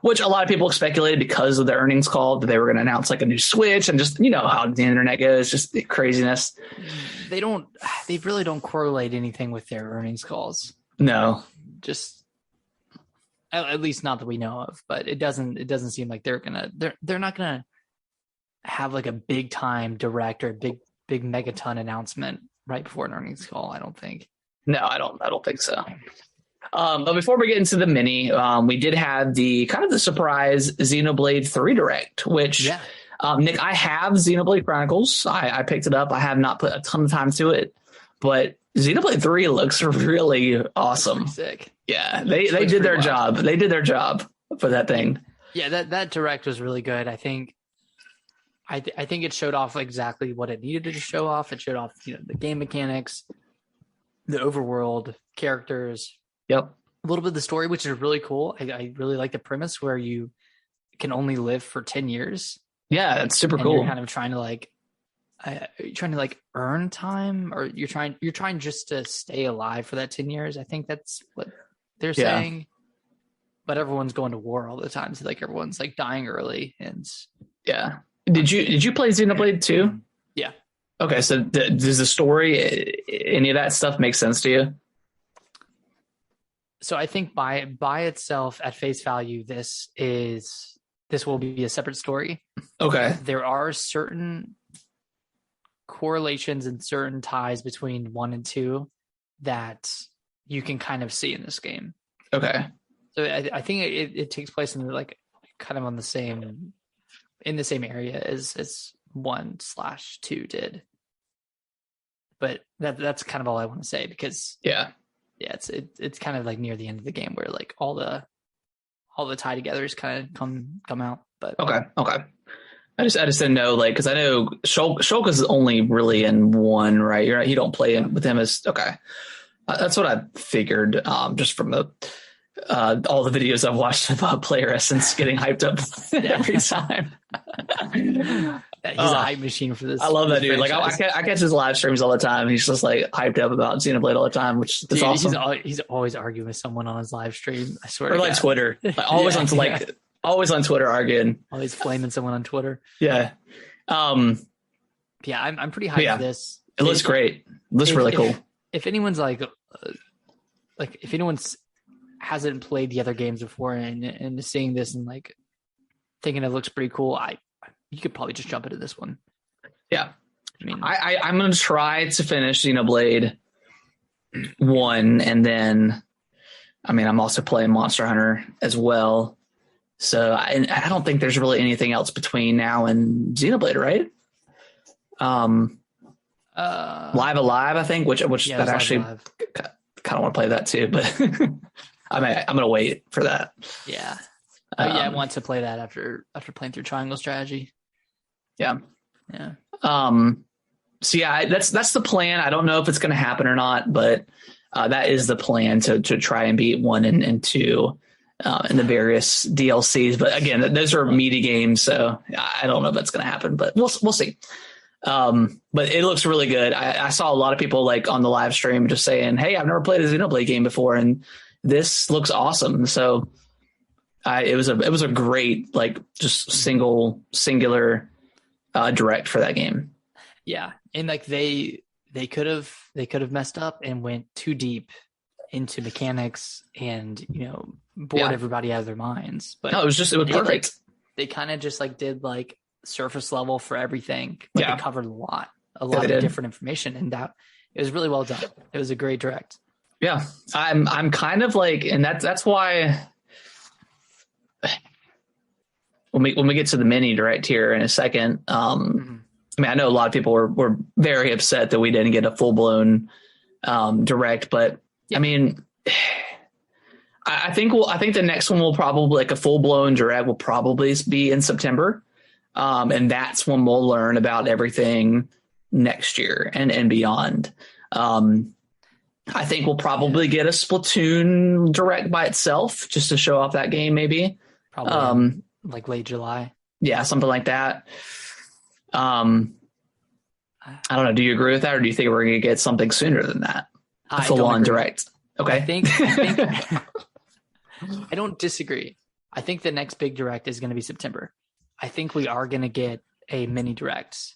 S1: which a lot of people speculated because of the earnings call that they were going to announce like a new Switch, and just, how the internet goes, just craziness.
S2: They really don't correlate anything with their earnings calls.
S1: No,
S2: just at least not that we know of, but it doesn't seem like they're not gonna have like a big time direct or a big megaton announcement right before an earnings call. I don't think.
S1: No, I don't think so. But before we get into the mini, we did have the kind of the surprise Xenoblade 3 Direct, which Nick, I have Xenoblade Chronicles. I picked it up. I have not put a ton of time to it, but Xenoblade 3 looks really awesome.
S2: Sick.
S1: Yeah, they did their job. They did their job for that thing.
S2: Yeah, that direct was really good. I think it showed off exactly what it needed to show off. It showed off, the game mechanics, the overworld, characters.
S1: Yep.
S2: A little bit of the story, which is really cool. I really like the premise where you can only live for 10 years.
S1: Yeah, that's super cool.
S2: You're kind of trying to earn time, or you're trying just to stay alive for that 10 years. I think that's what they're saying. But everyone's going to war all the time, so everyone's dying early. And
S1: did you play Xenoblade 2?
S2: Yeah.
S1: Okay, so does the story, any of that stuff make sense to you?
S2: So I think by itself, at face value, this will be a separate story.
S1: Okay.
S2: There are certain correlations and certain ties between 1 and 2 that you can kind of see in this game.
S1: Okay.
S2: So I think it takes place in kind of in the same area as 1/2 did. But that's kind of all I want to say, because it's kind of near the end of the game where all the tie togethers kind of come out. But
S1: okay. I just didn't know, like, because I know Shulk is only really in one, right? You're right. You don't play with him as okay. That's what I figured. Just from all the videos I've watched of Player Essence getting hyped up every time.
S2: He's a hype machine for this.
S1: I love that dude. Franchise. Like I catch his live streams all the time. He's just like hyped up about Xenoblade all the time, which is awesome.
S2: He's always arguing with someone on his live stream. I swear.
S1: Or like Twitter, always on always on Twitter arguing.
S2: Always flaming someone on Twitter.
S1: Yeah.
S2: I'm pretty hyped for this.
S1: It looks great. It looks really cool.
S2: If anyone's if anyone's hasn't played the other games before and seeing this and like thinking it looks pretty cool, you could probably just jump into this one.
S1: Yeah. I mean, I'm going to try to finish Xenoblade 1, and then, I mean, I'm also playing Monster Hunter as well. So I don't think there's really anything else between now and Xenoblade, right? Live Alive, I think, which that actually kind of want to play that too, but I'm going to wait for that.
S2: Yeah. I want to play that after playing through Triangle Strategy.
S1: Yeah.
S2: Yeah.
S1: So yeah, that's the plan. I don't know if it's going to happen or not, but that is the plan to try and beat 1 and 2 in the various DLCs. But again, those are meaty games, so I don't know if that's going to happen, but we'll see. But it looks really good. I saw a lot of people like on the live stream just saying, "Hey, I've never played a Xenoblade game before, and this looks awesome." So it was a great like just singular direct for that game.
S2: Yeah, and like they could have messed up and went too deep into mechanics and bored everybody out of their minds. But
S1: no, it was perfect.
S2: They kind of just like did like surface level for everything. But they covered a lot of different information, and that it was really well done. It was a great direct.
S1: Yeah, I'm kind of like, and that's why when we get to the mini direct here in a second. I mean, I know a lot of people were very upset that we didn't get a full blown direct, but I mean, I think the next one will probably like a full blown direct will probably be in September. And that's when we'll learn about everything next year and beyond. I think we'll probably get a Splatoon direct by itself just to show off that game, maybe.
S2: Probably like late July.
S1: Yeah, something like that. I don't know. Do you agree with that, or do you think we're going to get something sooner than that? A full-on direct. Okay.
S2: I think I don't disagree. I think the next big direct is going to be September. I think we are going to get a mini direct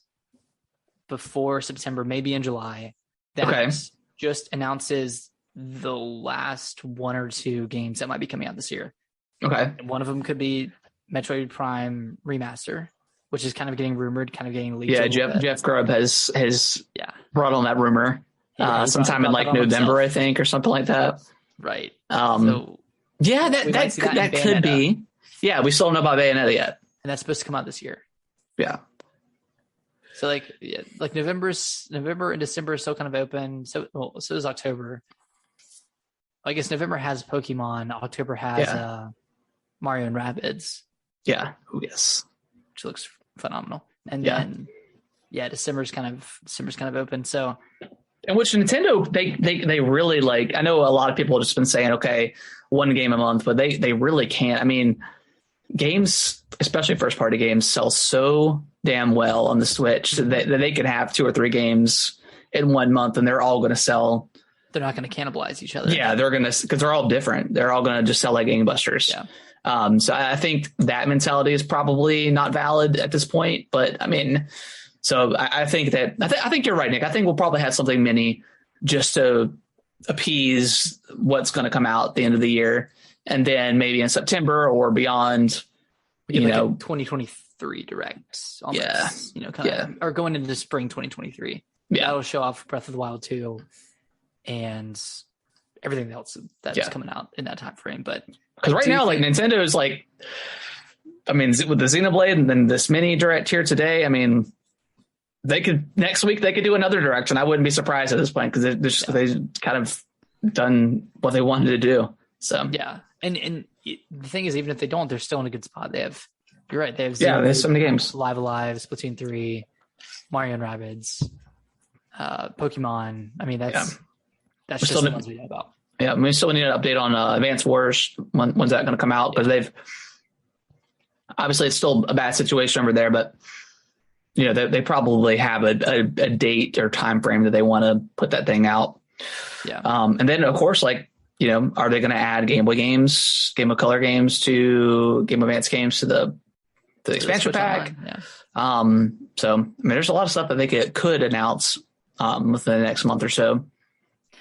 S2: before September, maybe in July. That just announces the last 1 or 2 games that might be coming out this year.
S1: Okay.
S2: And one of them could be Metroid Prime Remaster, which is kind of getting rumored, kind of getting leaked.
S1: Yeah, Jeff Grubb has brought on that rumor sometime in like November, I think, or something like that.
S2: Right.
S1: So yeah, that could be. Yeah, we still don't know about Bayonetta yet,
S2: and that's supposed to come out this year.
S1: Yeah.
S2: So like November and December is still kind of open. So is October. I guess November has Pokemon. October has Mario and Rabbids.
S1: Yeah. Yes.
S2: Which looks phenomenal. And then December's kind of open. So,
S1: and which Nintendo they really like. I know a lot of people have just been saying, okay, 1 game a month, but they really can't. I mean, games, especially first party games, sell so damn well on the Switch that they can have 2 or 3 games in 1 month, and they're all going to sell.
S2: They're not going to cannibalize each other.
S1: Yeah, they're going to, because they're all different. They're all going to just sell like gangbusters.
S2: Yeah.
S1: So I think that mentality is probably not valid at this point. But I mean, so I think I think you're right, Nick. I think we'll probably have something mini just to appease what's going to come out at the end of the year, and then maybe in September or beyond,
S2: a 2023 directs. Almost, or going into spring 2023. Yeah, that'll show off Breath of the Wild 2 and everything else that's coming out in that time frame. But
S1: because right now, like Nintendo is like, I mean, with the Xenoblade and then this mini direct here today, I mean, next week they could do another direct, and I wouldn't be surprised at this point because they kind of done what they wanted to do. So
S2: yeah, and the thing is, even if they don't, they're still in a good spot. They have You're right. They have
S1: there's so many games.
S2: Live Alive, Splatoon 3, Mario and Rabbids, Pokemon. I mean, that's just the ones we know about.
S1: Yeah, we still need an update on Advance Wars. When's that going to come out? Because they've obviously, it's still a bad situation over there, but they probably have a date or time frame that they want to put that thing out.
S2: Yeah.
S1: And then of course, are they going to add Game Boy games, Game Boy Color games to Game Boy Advance games to the expansion pack?
S2: Yeah.
S1: So I mean, there's a lot of stuff that they could announce within the next month or so.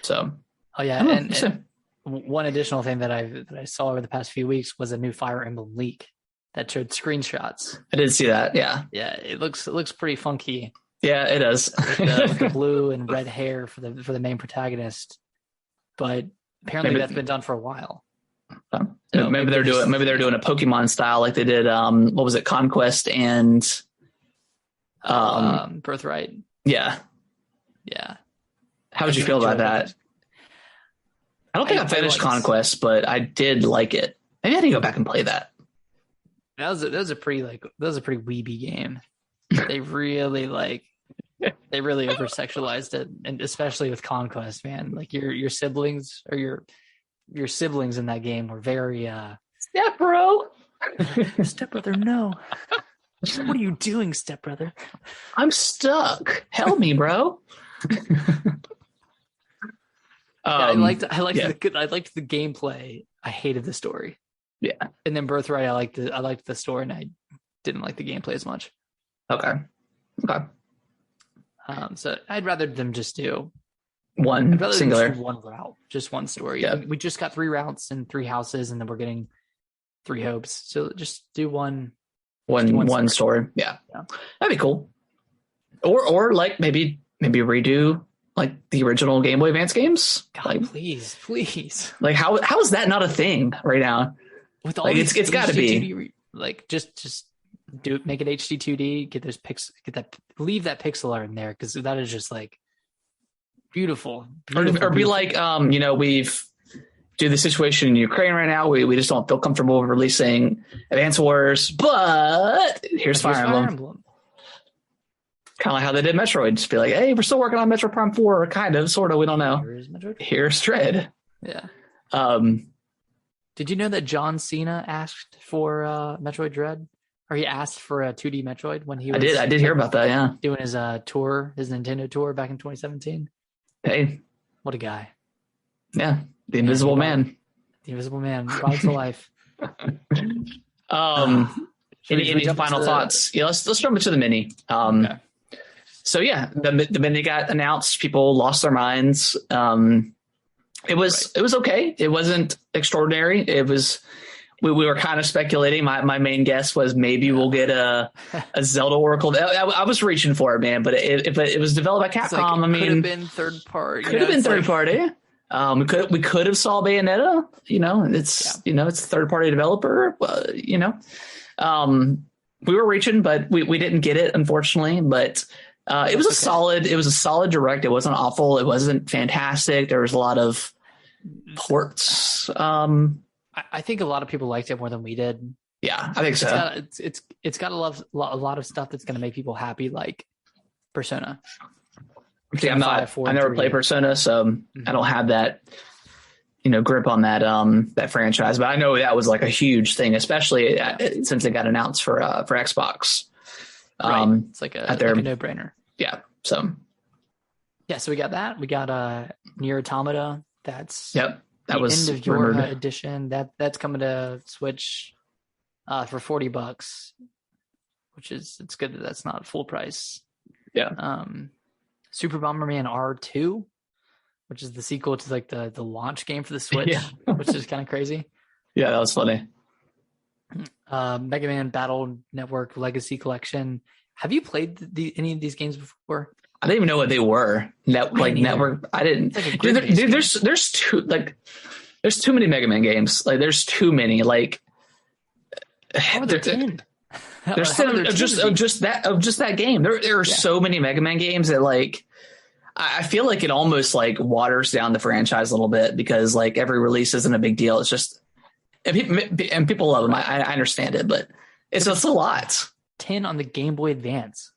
S1: So.
S2: Oh yeah, and one additional thing that I saw over the past few weeks was a new Fire Emblem leak that showed screenshots.
S1: I did see that. Yeah.
S2: Yeah, it looks pretty funky.
S1: Yeah, it does.
S2: with the blue and red hair for the main protagonist, but apparently that's been done for a while.
S1: So maybe they're doing a Pokemon style like they did. What was it? Conquest and
S2: Birthright.
S1: Yeah.
S2: Yeah.
S1: How would you feel about that? I don't think I finished Conquest, but I did like it. Maybe I need to go back and play that.
S2: That was a pretty weeby game. They really over sexualized it, and especially with Conquest, man. Like your siblings or your siblings in that game were very
S1: step bro.
S2: Stepbrother, no. What are you doing, stepbrother?
S1: I'm stuck. Help me, bro.
S2: I liked the gameplay. I hated the story.
S1: Yeah.
S2: And then Birthright, I liked the story, and I didn't like the gameplay as much.
S1: Okay.
S2: So I'd rather them just do
S1: one singular,
S2: one route, just one story.
S1: Yeah.
S2: We just got 3 routes and 3 houses, and then we're getting 3 hopes. So just do one
S1: story. Yeah. That'd be cool. Or like maybe redo like the original Game Boy Advance games.
S2: God,
S1: like,
S2: please.
S1: Like how is that not a thing right now?
S2: With all
S1: it's got to be
S2: just make it HD 2D. Get those leave that pixel art in there, because that is just like beautiful.
S1: Or be like we've do the situation in Ukraine right now. We just don't feel comfortable releasing Advance Wars, but here's Fire Emblem. Kind of like how they did Metroid. Just be like, hey, we're still working on Metroid Prime 4, kind of, sort of. We don't know. Here's Dread.
S2: Yeah. Did you know that John Cena asked for Metroid Dread? Or he asked for a 2D Metroid when he was...
S1: I did hear about that, yeah.
S2: Doing his tour, his Nintendo tour back in 2017.
S1: Hey.
S2: What a guy.
S1: Yeah. The Invisible Man.
S2: The Invisible Man. Brought to life.
S1: Any final thoughts? Yeah, let's jump into the mini. Okay. So yeah, the mini got announced. People lost their minds. It was okay. It wasn't extraordinary. It was. We were kind of speculating. My main guess was maybe we'll get a Zelda Oracle. I was reaching for it, man. But it was developed by Capcom.
S2: Like, could have been third party.
S1: Could have been third party. We could have saw Bayonetta. It's a third party developer. We were reaching, but we didn't get it, unfortunately. But it was a solid direct. It wasn't awful. It wasn't fantastic. There was a lot of ports.
S2: I think a lot of people liked it more than we did.
S1: Yeah, I think so.
S2: It's got a lot of stuff that's going to make people happy, like Persona.
S1: See, I never played Persona, so I don't have that grip on that franchise. But I know that was like a huge thing, especially since it got announced for Xbox.
S2: Right. It's like a no-brainer.
S1: Yeah. So
S2: we got that. We got Nier Automata. That's
S1: that was
S2: end of your edition. That's coming to Switch for $40, which is it's good that that's not full price.
S1: Yeah.
S2: Super Bomberman R2, which is the sequel to like the launch game for the Switch, which is kind of crazy.
S1: Yeah, that was funny.
S2: Mega Man Battle Network Legacy Collection. Have you played any of these games before?
S1: I didn't even know what they were. Network. I didn't. Like there's too many Mega Man games. Like there's too many. Like
S2: there's 10.
S1: There's just that game. There are so many Mega Man games that like I feel like it almost like waters down the franchise a little bit because like every release isn't a big deal. It's just and people love them. I understand it, but It's a lot.
S2: 10 on the Game Boy Advance.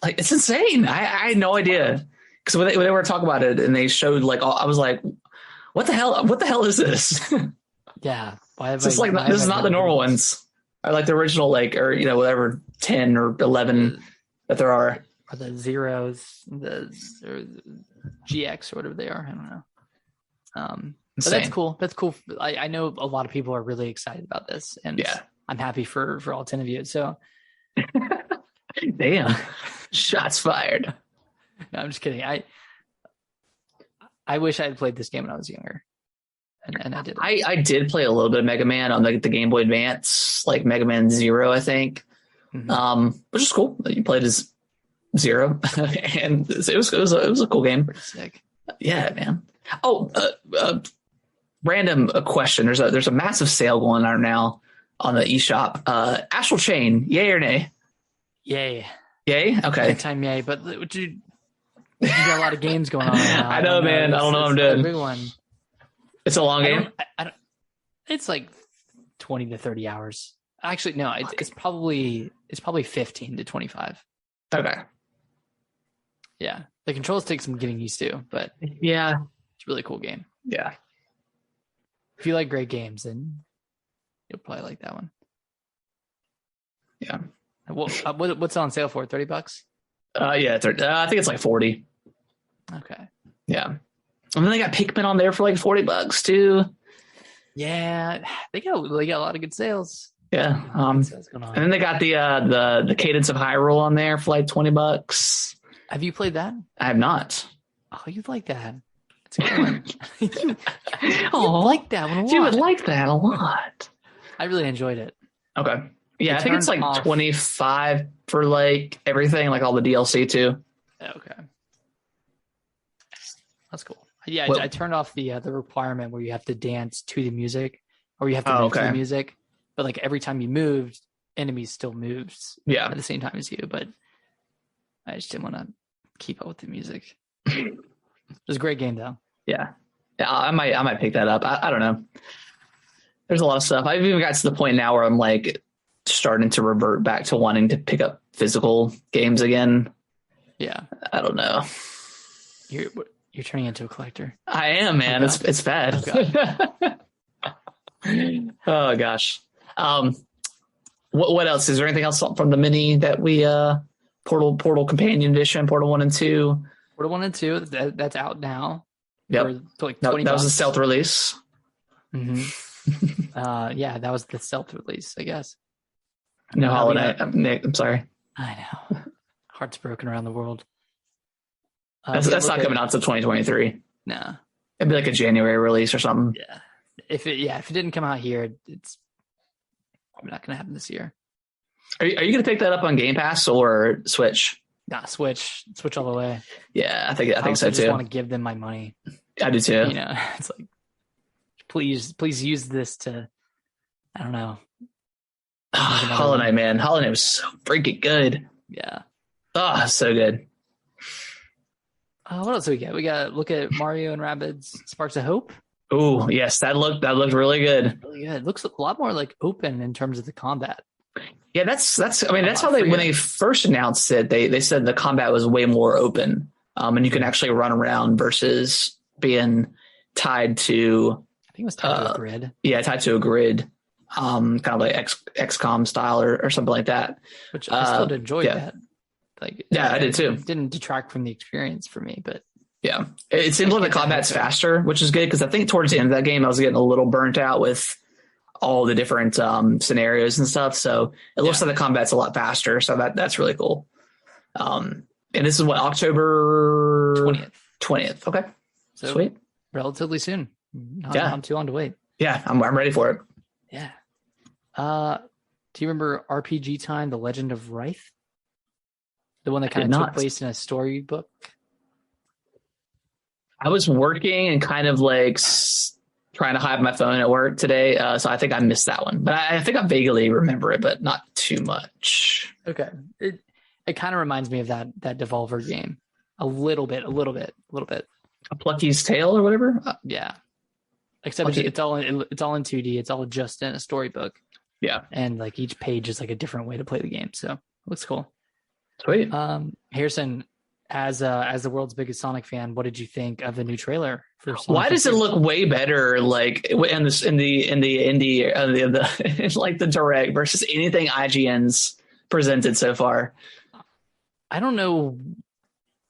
S1: Like, it's insane. I had no idea. Because when they were talking about it and they showed like, I was like, what the hell? What the hell is this?
S2: Yeah.
S1: This is not the normal ones. Or like the original, like, or, whatever, 10 or 11 that there are.
S2: Or the Zeros, or GX or whatever they are. I don't know. But that's cool. That's cool. I know a lot of people are really excited about this. And I'm happy for all 10 of you. So.
S1: Damn. Shots fired.
S2: No, I'm just kidding. I wish I had played this game when I was younger. And I did.
S1: I did play a little bit of Mega Man on the Game Boy Advance, like Mega Man Zero, I think. Which is cool. You played as Zero, and it was a cool game.
S2: Pretty sick.
S1: Yeah, man. Oh, random question. There's a massive sale going on now on the eShop. Astral Chain, yay or nay?
S2: Yay.
S1: Yay? Okay.
S2: Big time yay. But you got a lot of games going on right now.
S1: I know, man. I don't know what I'm doing.
S2: A big one.
S1: It's a long game.
S2: It's like 20 to 30 hours. Actually, no. It's probably 15 to 25.
S1: Okay.
S2: Yeah, the controls take some getting used to, but
S1: yeah,
S2: it's a really cool game.
S1: Yeah.
S2: If you like great games, then you'll probably like that one.
S1: Yeah.
S2: What's on sale for? $30?
S1: Yeah, 30. I think it's like 40.
S2: Okay.
S1: Yeah. And then they got Pikmin on there for like $40 too.
S2: Yeah, they got a lot of good sales.
S1: Yeah. And then they got the Cadence of Hyrule on there for like $20.
S2: Have you played that?
S1: I have not.
S2: Oh, you'd like that. It's a good one. you like that one a lot.
S1: You would like that a lot.
S2: I really enjoyed it.
S1: Okay. Yeah, I think it's like 25 for like everything, like all the DLC too.
S2: Okay. That's cool. Yeah, I turned off the requirement where you have to dance to the music or you have to move to the music. But like every time you moved, enemies still moved at the same time as you. But I just didn't want to keep up with the music. It was a great game though.
S1: Yeah. I might pick that up. I don't know. There's a lot of stuff. I've even got to the point now where I'm like starting to revert back to wanting to pick up physical games again.
S2: Yeah.
S1: I don't know.
S2: You're turning into a collector.
S1: I am, man. Oh, it's bad. Oh gosh. What else? Is there anything else from the mini that we Portal Companion Edition, Portal 1 and 2?
S2: Portal 1 and 2, that's out now.
S1: Yep.
S2: Like
S1: that was a stealth release.
S2: Mm-hmm. Yeah, that was the stealth release, I guess.
S1: No holiday. Nick, I'm sorry.
S2: I know. Heart's broken around the world.
S1: That's not coming out until 2023.
S2: Nah.
S1: It'd be like a January release or something.
S2: Yeah. If it didn't come out here, it's probably not going to happen this year.
S1: Are you going to pick that up on Game Pass or Switch?
S2: Nah, Switch all the way.
S1: Yeah, I think so too. I
S2: just want to give them my money.
S1: I do too.
S2: It's like, please use this to, I don't know.
S1: Hollow Knight, man. Hollow Knight was so freaking good.
S2: Yeah.
S1: Oh, so good.
S2: What else do we got? We got look at Mario and Rabbids Sparks of Hope.
S1: Oh, yes, that looked really good.
S2: Really good. It looks a lot more like open in terms of the combat.
S1: Yeah, that's how when they first announced it, they said the combat was way more open. And you can actually run around versus being tied to,
S2: I think it was tied to a grid.
S1: Yeah, tied to a grid. Kind of like XCOM style or something like that.
S2: Which I still enjoyed that. Like,
S1: I did too.
S2: It didn't detract from the experience for me, but
S1: yeah, it seems like the combat's faster, which is good because I think towards the end of that game I was getting a little burnt out with all the different scenarios and stuff. So it looks like the combat's a lot faster. So that's really cool. And this is what, October 20th. Okay,
S2: so
S1: sweet.
S2: Relatively soon. Not too long to wait.
S1: Yeah, I'm ready for it.
S2: Yeah. Do you remember RPG Time: The Legend of Wraith? The one that kind of took place in a storybook?
S1: I was working and kind of like trying to hide my phone at work today. So I think I missed that one. But I think I vaguely remember it, but not too much.
S2: Okay. It kind of reminds me of that Devolver game. A little bit.
S1: A Plucky's Tale or whatever?
S2: Yeah. Except it's all in 2D. It's all just in a storybook.
S1: Yeah.
S2: And like each page is like a different way to play the game. So it looks cool.
S1: Sweet.
S2: Harrison, as the world's biggest Sonic fan, what did you think of the new trailer for Sonic?
S1: Why does it look way better like in the indie like the direct versus anything IGN's presented so far?
S2: I don't know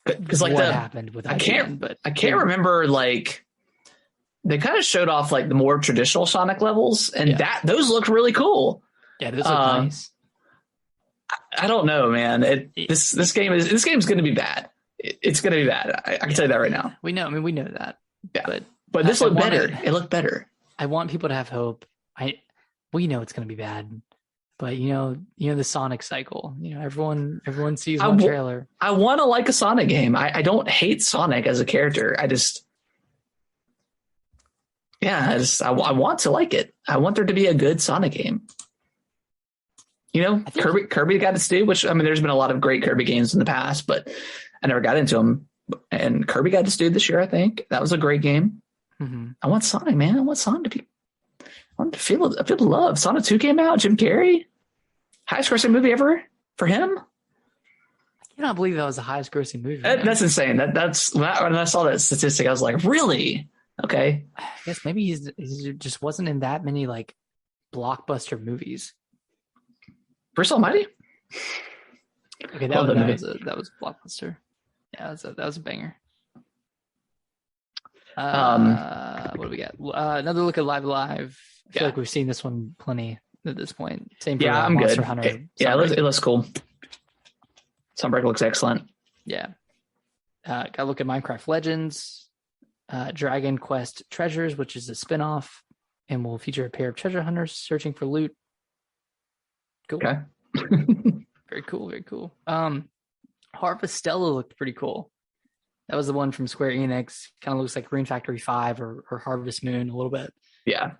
S1: because like
S2: what happened with IGN,
S1: I can't remember, like they kind of showed off like the more traditional Sonic levels, and those look really cool.
S2: Yeah, those look nice.
S1: I don't know, man. This game's going to be bad. It's going to be bad. I can tell you that right now.
S2: We know. I mean, we know that.
S1: Yeah, but this looked better. It looked better.
S2: I want people to have hope. We know it's going to be bad, but you know the Sonic cycle. You know, everyone sees one trailer.
S1: I want to like a Sonic game. I don't hate Sonic as a character. I want to like it. I want there to be a good Sonic game. You know, Kirby got its due, which, I mean, there's been a lot of great Kirby games in the past, but I never got into them. And Kirby got its due this year, I think. That was a great game.
S2: Mm-hmm.
S1: I want Sonic, man. I want Sonic to feel the love. Sonic 2 came out. Jim Carrey, highest grossing movie ever for him.
S2: I cannot believe that was the highest grossing movie.
S1: That's insane. That's when I saw that statistic, I was like, really? Okay.
S2: I guess maybe he just wasn't in that many like blockbuster movies.
S1: Bruce Almighty?
S2: Okay, that was a blockbuster. Yeah, that was a banger. What do we got? Another look at Live Alive. I feel like we've seen this one plenty at this point. Same for
S1: I'm
S2: Monster
S1: good.
S2: Hunter.
S1: It looks cool. Sunbreak looks excellent.
S2: Yeah. Got to look at Minecraft Legends, Dragon Quest Treasures, which is a spinoff, and will feature a pair of treasure hunters searching for loot. Cool.
S1: Okay.
S2: Very cool. Very cool. Harvestella looked pretty cool. That was the one from Square Enix. Kind of looks like Green Factory 5 or Harvest Moon a little bit.
S1: Yeah.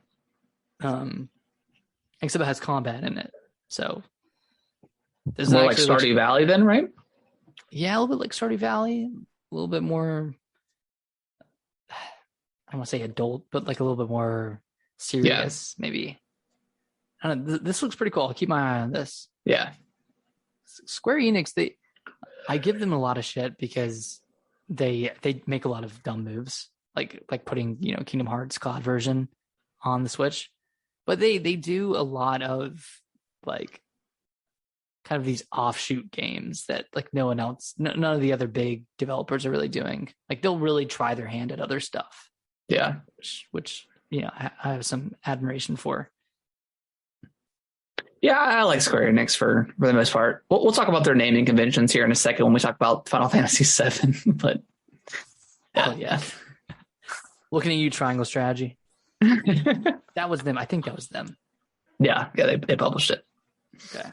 S2: Except it has combat in it. So
S1: there's more like Stardew Valley then, right?
S2: Yeah, a little bit like Stardew Valley. A little bit more, I don't want to say adult, but like a little bit more serious, maybe. I don't know. This looks pretty cool. I'll keep my eye on this.
S1: Yeah.
S2: Square Enix, I give them a lot of shit because they make a lot of dumb moves, like putting Kingdom Hearts cloud version on the Switch, but they do a lot of like kind of these offshoot games that like no one else, none of the other big developers are really doing. Like they'll really try their hand at other stuff.
S1: Yeah,
S2: which I have some admiration for.
S1: Yeah, I like Square Enix for the most part. We'll talk about their naming conventions here in a second when we talk about Final Fantasy VII. But
S2: yeah. Looking at you, Triangle Strategy. That was them. I think that was them.
S1: Yeah, they published it.
S2: Okay.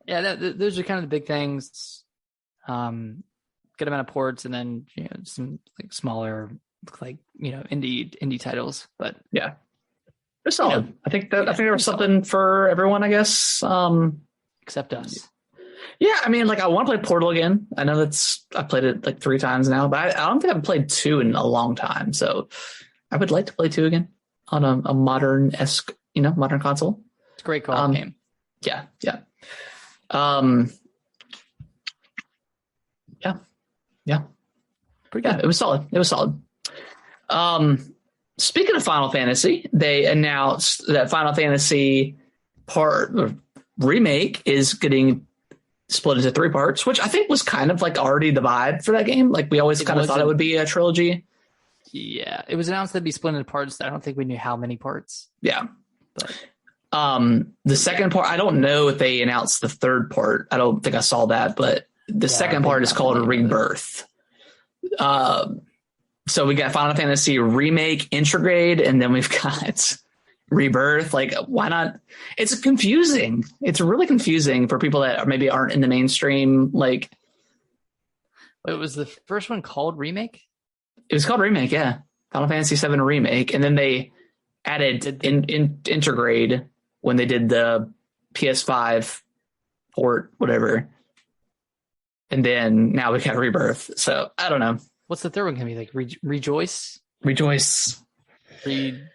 S2: Yeah, those are kind of the big things. Good amount of ports, and then some like smaller, like indie titles. But
S1: yeah. They're solid. I think there was something for everyone, I guess.
S2: Except us.
S1: Yeah, I mean, like I want to play Portal again. I know I've played it like 3 times now, but I don't think I've played 2 in a long time. So I would like to play 2 again on a modern-esque, modern console.
S2: It's a great co-op game.
S1: Yeah. Yeah.
S2: Pretty good.
S1: Yeah, it was solid. Speaking of Final Fantasy, they announced that Final Fantasy remake is getting split into 3 parts, which I think was kind of like already the vibe for that game. Like we always kind of thought it would be a trilogy.
S2: Yeah, it was announced that'd be split into parts. I don't think we knew how many parts.
S1: Yeah.
S2: But
S1: the second part, I don't know if they announced the 3rd part. I don't think I saw that, but the second part is called Rebirth. So we got Final Fantasy Remake, Intrograde, and then we've got Rebirth. Like, why not? It's confusing. It's really confusing for people that maybe aren't in the mainstream. Like,
S2: wait, was the first one called Remake?
S1: It was called Remake, yeah. Final Fantasy VII Remake, and then they added Intrograde when they did the PS5 port, whatever. And then now we got Rebirth. So I don't know.
S2: What's the third one going to be? Like Rejoice?
S1: Rejoice.
S2: Redo?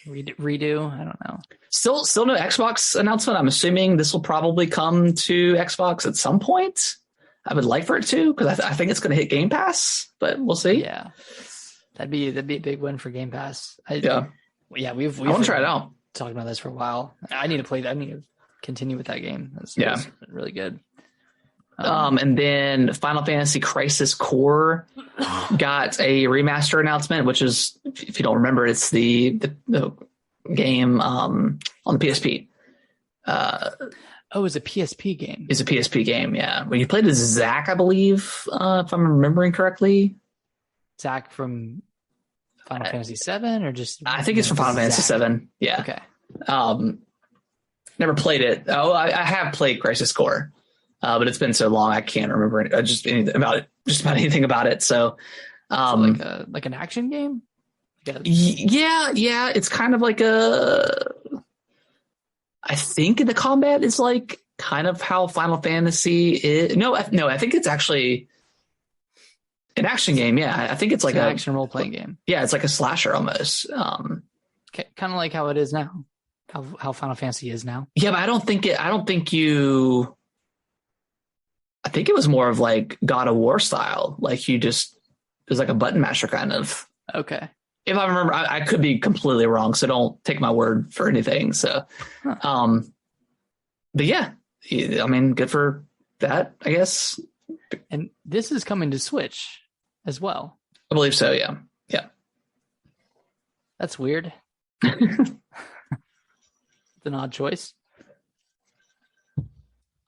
S2: I don't know.
S1: Still no Xbox announcement. I'm assuming this will probably come to Xbox at some point. I would like for it to, because I think it's going to hit Game Pass, but we'll see.
S2: Yeah, that'd be a big win for Game Pass.
S1: We've
S2: I want
S1: to try it out.
S2: Talking about this for a while. I need to play that. I need to continue with that game. It's really good.
S1: And then Final Fantasy Crisis Core got a remaster announcement, which is, if you don't remember, it's the game on the PSP.
S2: It's a PSP game.
S1: It's a PSP game, yeah. When you played as Zack, I believe, if I'm remembering correctly.
S2: Zack from Final Fantasy VII, or just?
S1: I think it's from Final Fantasy VII. Yeah.
S2: Okay.
S1: Never played it. Oh, I have played Crisis Core. But it's been so long I can't remember just about anything about it. So,
S2: like an action game.
S1: Yeah. It's kind of like I think the combat is like kind of how Final Fantasy is. No, I think it's actually an action game. Yeah, I think it's like
S2: an action role playing game.
S1: Yeah, it's like a slasher almost.
S2: Kind of like how it is now. How Final Fantasy is now.
S1: Yeah, but I think it was more of like God of War style. Like there's like a button masher kind of.
S2: Okay.
S1: If I remember, I could be completely wrong, so don't take my word for anything. So, but yeah, I mean, good for that, I guess.
S2: And this is coming to Switch as well.
S1: I believe so. Yeah.
S2: That's weird. It's an odd choice.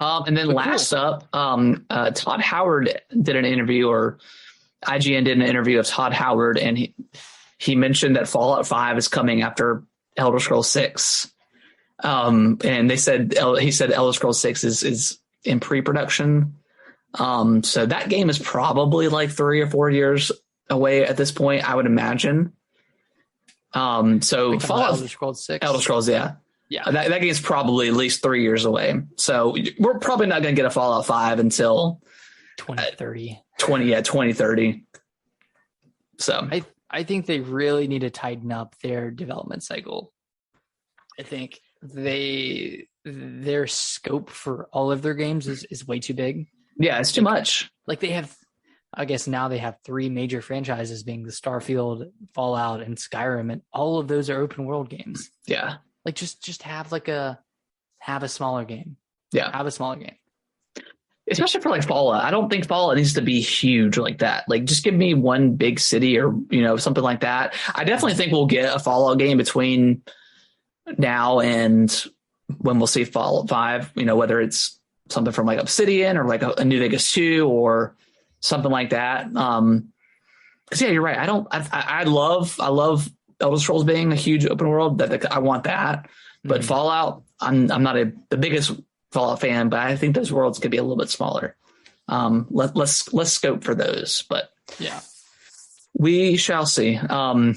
S1: And then last up, Todd Howard did an interview, or IGN did an interview of Todd Howard, and he mentioned that Fallout 5 is coming after Elder Scrolls 6. And he said Elder Scrolls 6 is in pre-production. So that game is probably like 3 or 4 years away at this point, I would imagine. So Fallout
S2: Elder Scrolls 6.
S1: Elder Scrolls, yeah. Yeah, that game's probably at least 3 years away. So we're probably not going to get a Fallout 5 until
S2: 2030.
S1: 2030. So
S2: I think they really need to tighten up their development cycle. I think their scope for all of their games is way too big.
S1: Yeah, it's too much.
S2: Like I guess now they have 3 major franchises, being the Starfield, Fallout, and Skyrim, and all of those are open world games.
S1: Yeah.
S2: Like just have a smaller game.
S1: Yeah.
S2: Have a smaller game.
S1: Especially for like Fallout. I don't think Fallout needs to be huge like that. Like just give me one big city or, something like that. I definitely think we'll get a Fallout game between now and when we'll see Fallout 5, whether it's something from like Obsidian or like a New Vegas 2 or something like that. Cause yeah, you're right. I love Elder Scrolls being a huge open world. That I want that, but Fallout, I'm not the biggest Fallout fan, but I think those worlds could be a little bit smaller. Let's scope for those, but
S2: yeah,
S1: we shall see. I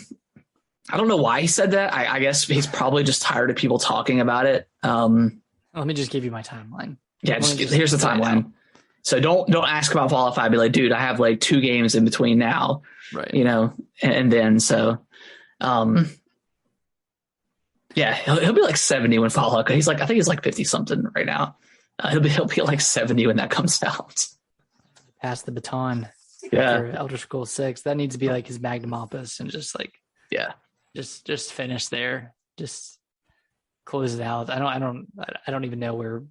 S1: don't know why he said that. I guess he's probably just tired of people talking about it.
S2: Let me just give you my timeline.
S1: Yeah, here's the timeline. So don't ask about Fallout 5. Be like, dude, I have like 2 games in between now,
S2: right?
S1: And then so. Yeah, he'll be like 70 when Fallout. I think he's like 50 something right now. He'll be like 70 when that comes out.
S2: Pass the baton.
S1: Yeah,
S2: for Elder Scrolls 6. That needs to be like his magnum opus, and just like just finish there. Just close it out. I don't even know where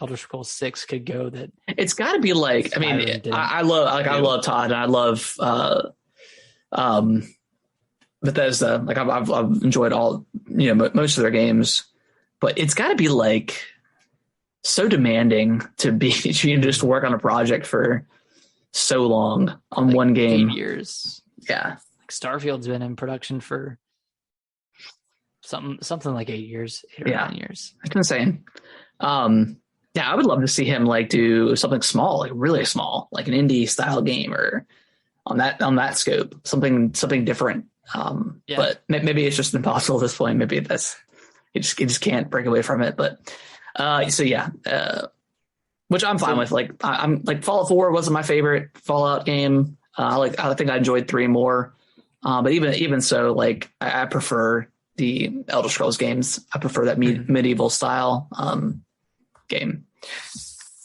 S2: Elder Scrolls 6 could go. That
S1: it's got to be like. I mean, I love Todd, and I love Bethesda. Like I've enjoyed all most of their games, but it's got to be like so demanding to just work on a project for so long on like one game.
S2: 8 years.
S1: Yeah,
S2: like Starfield's been in production for something like 8 years, 8 or 9 years.
S1: It's insane. Yeah, I would love to see him like do something small, like really small, like an indie style game, or on that scope, something different. But maybe it's just impossible at this point. Maybe you just can't break away from it. But which I'm fine with. Like I'm like Fallout 4 wasn't my favorite Fallout game. I think I enjoyed 3 more. But even so, like I prefer the Elder Scrolls games. I prefer that medieval style game.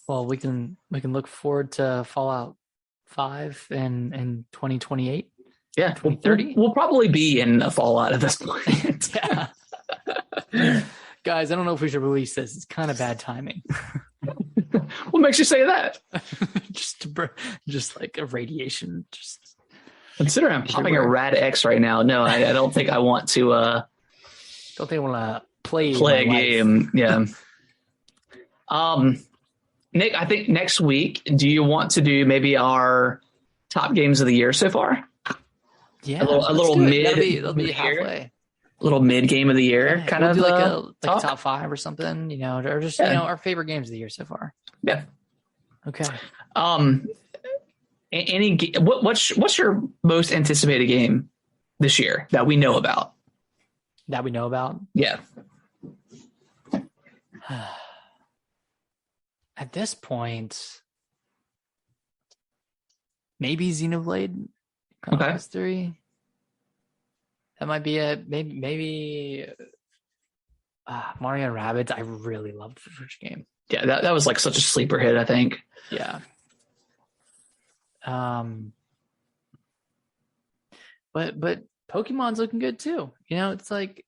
S2: Well, we can look forward to Fallout 5 in 2028.
S1: Yeah,
S2: 2030.
S1: We'll probably be in a Fallout at this point.
S2: Yeah. Guys, I don't know if we should release this. It's kind of bad timing.
S1: What makes you say that?
S2: just like a radiation. Just
S1: consider I'm popping a Rad X right now. No, I don't think I want to.
S2: Don't think I want to play
S1: a game. Yeah. Nick, I think next week, do you want to do maybe our top games of the year so far?
S2: Yeah,
S1: a little mid.
S2: That'll be halfway.
S1: Little mid game of the year, kind of
S2: do like a top 5 or something, or just our favorite games of the year so far.
S1: Yeah.
S2: Okay.
S1: What's your most anticipated game this year that we know about? Yeah.
S2: At this point, maybe Xenoblade Chronicles 3. That might be it. Maybe Mario and Rabbids. I really loved the first game.
S1: Yeah, that was like such a sleeper hit, I think.
S2: Yeah. But Pokemon's looking good too. It's like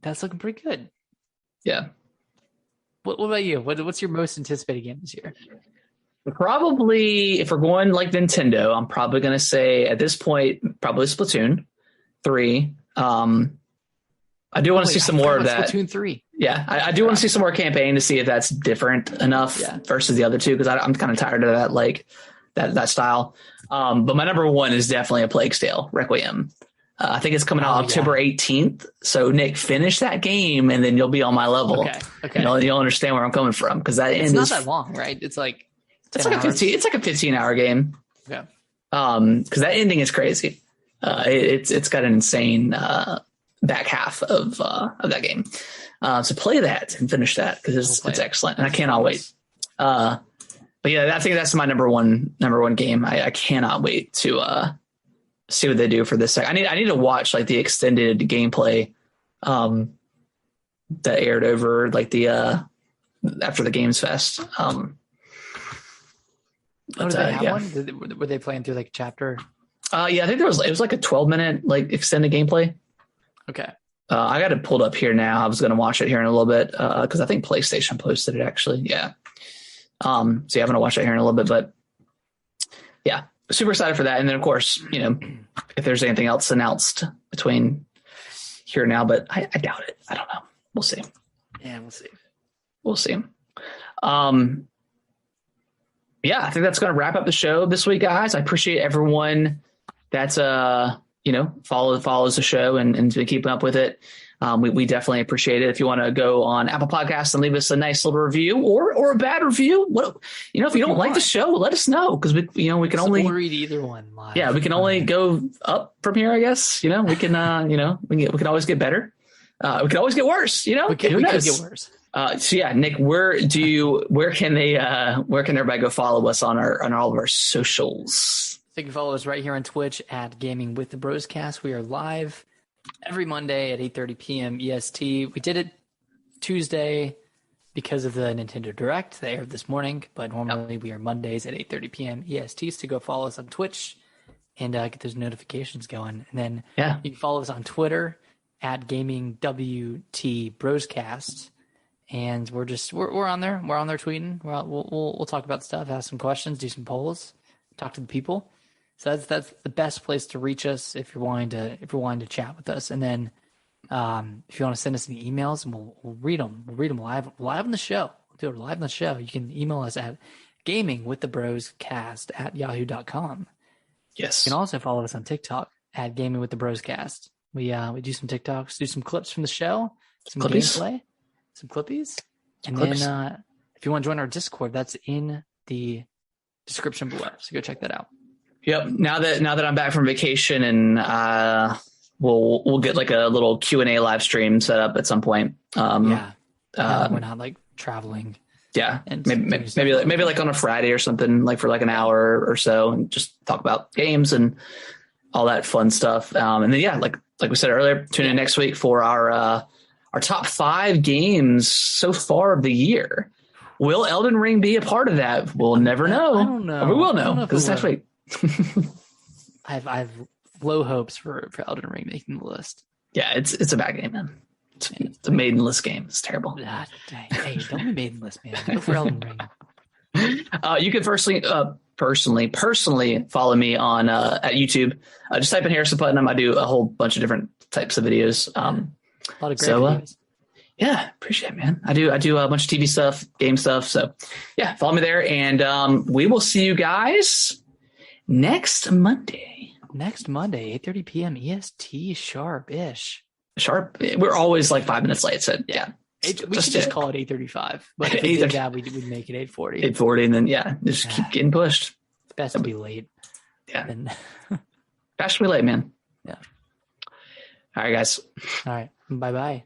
S2: that's looking pretty good.
S1: Yeah.
S2: What about you? What's your most anticipated game this year?
S1: Probably, if we're going like Nintendo, I'm probably going to say at this point, probably Splatoon 3. I do want to see some more of that.
S2: Splatoon 3.
S1: Yeah, I do want to see some more campaign to see if that's different enough versus the other two, because I'm kind of tired of that, like that style. But my number one is definitely A Plague Tale: Requiem. I think it's coming out October 18th. So Nick, finish that game and then you'll be on my level.
S2: Okay.
S1: You'll understand where I'm coming from, because it's
S2: not that long, right? It's like
S1: a 15-hour game.
S2: Yeah.
S1: Because that ending is crazy. It's got an insane back half of that game. So play that and finish that, because it's excellent, and I cannot wait. But yeah, I think that's my number one game. I cannot wait to see what they do for this. I need to watch like the extended gameplay that aired over like the after the Games Fest.
S2: Did they have one? Were they playing through like a chapter?
S1: Yeah, I think it was like a 12-minute like extended gameplay.
S2: Okay.
S1: I got it pulled up here now. I was going to watch it here in a little bit because I think PlayStation posted it actually. Yeah. So yeah, I'm going to watch it here in a little bit, but yeah, super excited for that. And then of course, if there's anything else announced between here and now, but I doubt it. I don't know. We'll see.
S2: Yeah, we'll see.
S1: We'll see. Yeah, I think that's going to wrap up the show this week, guys. I appreciate everyone that's follows the show and been keeping up with it. We definitely appreciate it. If you want to go on Apple Podcasts and leave us a nice little review or a bad review, if you don't like the show, let us know, because we can only
S2: read either one live.
S1: Yeah, we can only go up from here, I guess. We can we can always get better. We can always get worse.
S2: We could get worse.
S1: So yeah, Nick, where can everybody go follow us on all of our socials?
S2: So you can follow us right here on Twitch at Gaming with the Broscast. We are live every Monday at 8:30 p.m. EST. We did it Tuesday because of the Nintendo Direct. They aired this morning, but normally we are Mondays at 8:30 p.m. EST. So go follow us on Twitch and get those notifications going. And then you can follow us on Twitter at Gaming WT Broscast. And we're on there. We're on there tweeting. We'll talk about stuff, ask some questions, do some polls, talk to the people. So that's the best place to reach us if you're wanting to chat with us. And then if you want to send us any emails, and we'll read them. We'll read them live on the show. We'll do it live on the show. You can email us at gamingwiththebroscast@yahoo.com.
S1: Yes.
S2: You can also follow us on TikTok at Gaming with the Broscast. We do some TikToks, do some clips from the show, some gameplay, some clippies. And then if you want to join our Discord, that's in the description below. So go check that out.
S1: Yep. Now that I'm back from vacation, and we'll get like a little Q&A live stream set up at some point.
S2: We're not like traveling.
S1: Yeah. And maybe like on a Friday or something, like for like an hour or so, and just talk about games and all that fun stuff. And then like like we said earlier, tune in next week for our top 5 games so far of the year. Will Elden Ring be a part of that? We'll never know.
S2: I don't know.
S1: Or we will know because it's next week.
S2: I've low hopes for Elden Ring making the list.
S1: Yeah, it's a bad game, man. It's a maidenless game. It's terrible.
S2: Hey, don't be maidenless, man. Go for Elden Ring.
S1: You can personally follow me on at YouTube. Just type in Harrison Putnam. I do a whole bunch of different types of videos.
S2: A lot of great videos.
S1: Yeah, appreciate it, man. I do a bunch of TV stuff, game stuff. So yeah, follow me there, and we will see you guys next Monday.
S2: 8:30 p.m. EST sharp-ish.
S1: Sharp. We're always like 5 minutes late. So yeah.
S2: We could just call it 8:35. But if we did that, we'd make it 8:40.
S1: 8:40, and then just keep getting pushed.
S2: It's best to be late.
S1: Yeah. Best to be late, man.
S2: Yeah.
S1: All right, guys.
S2: All right. Bye-bye.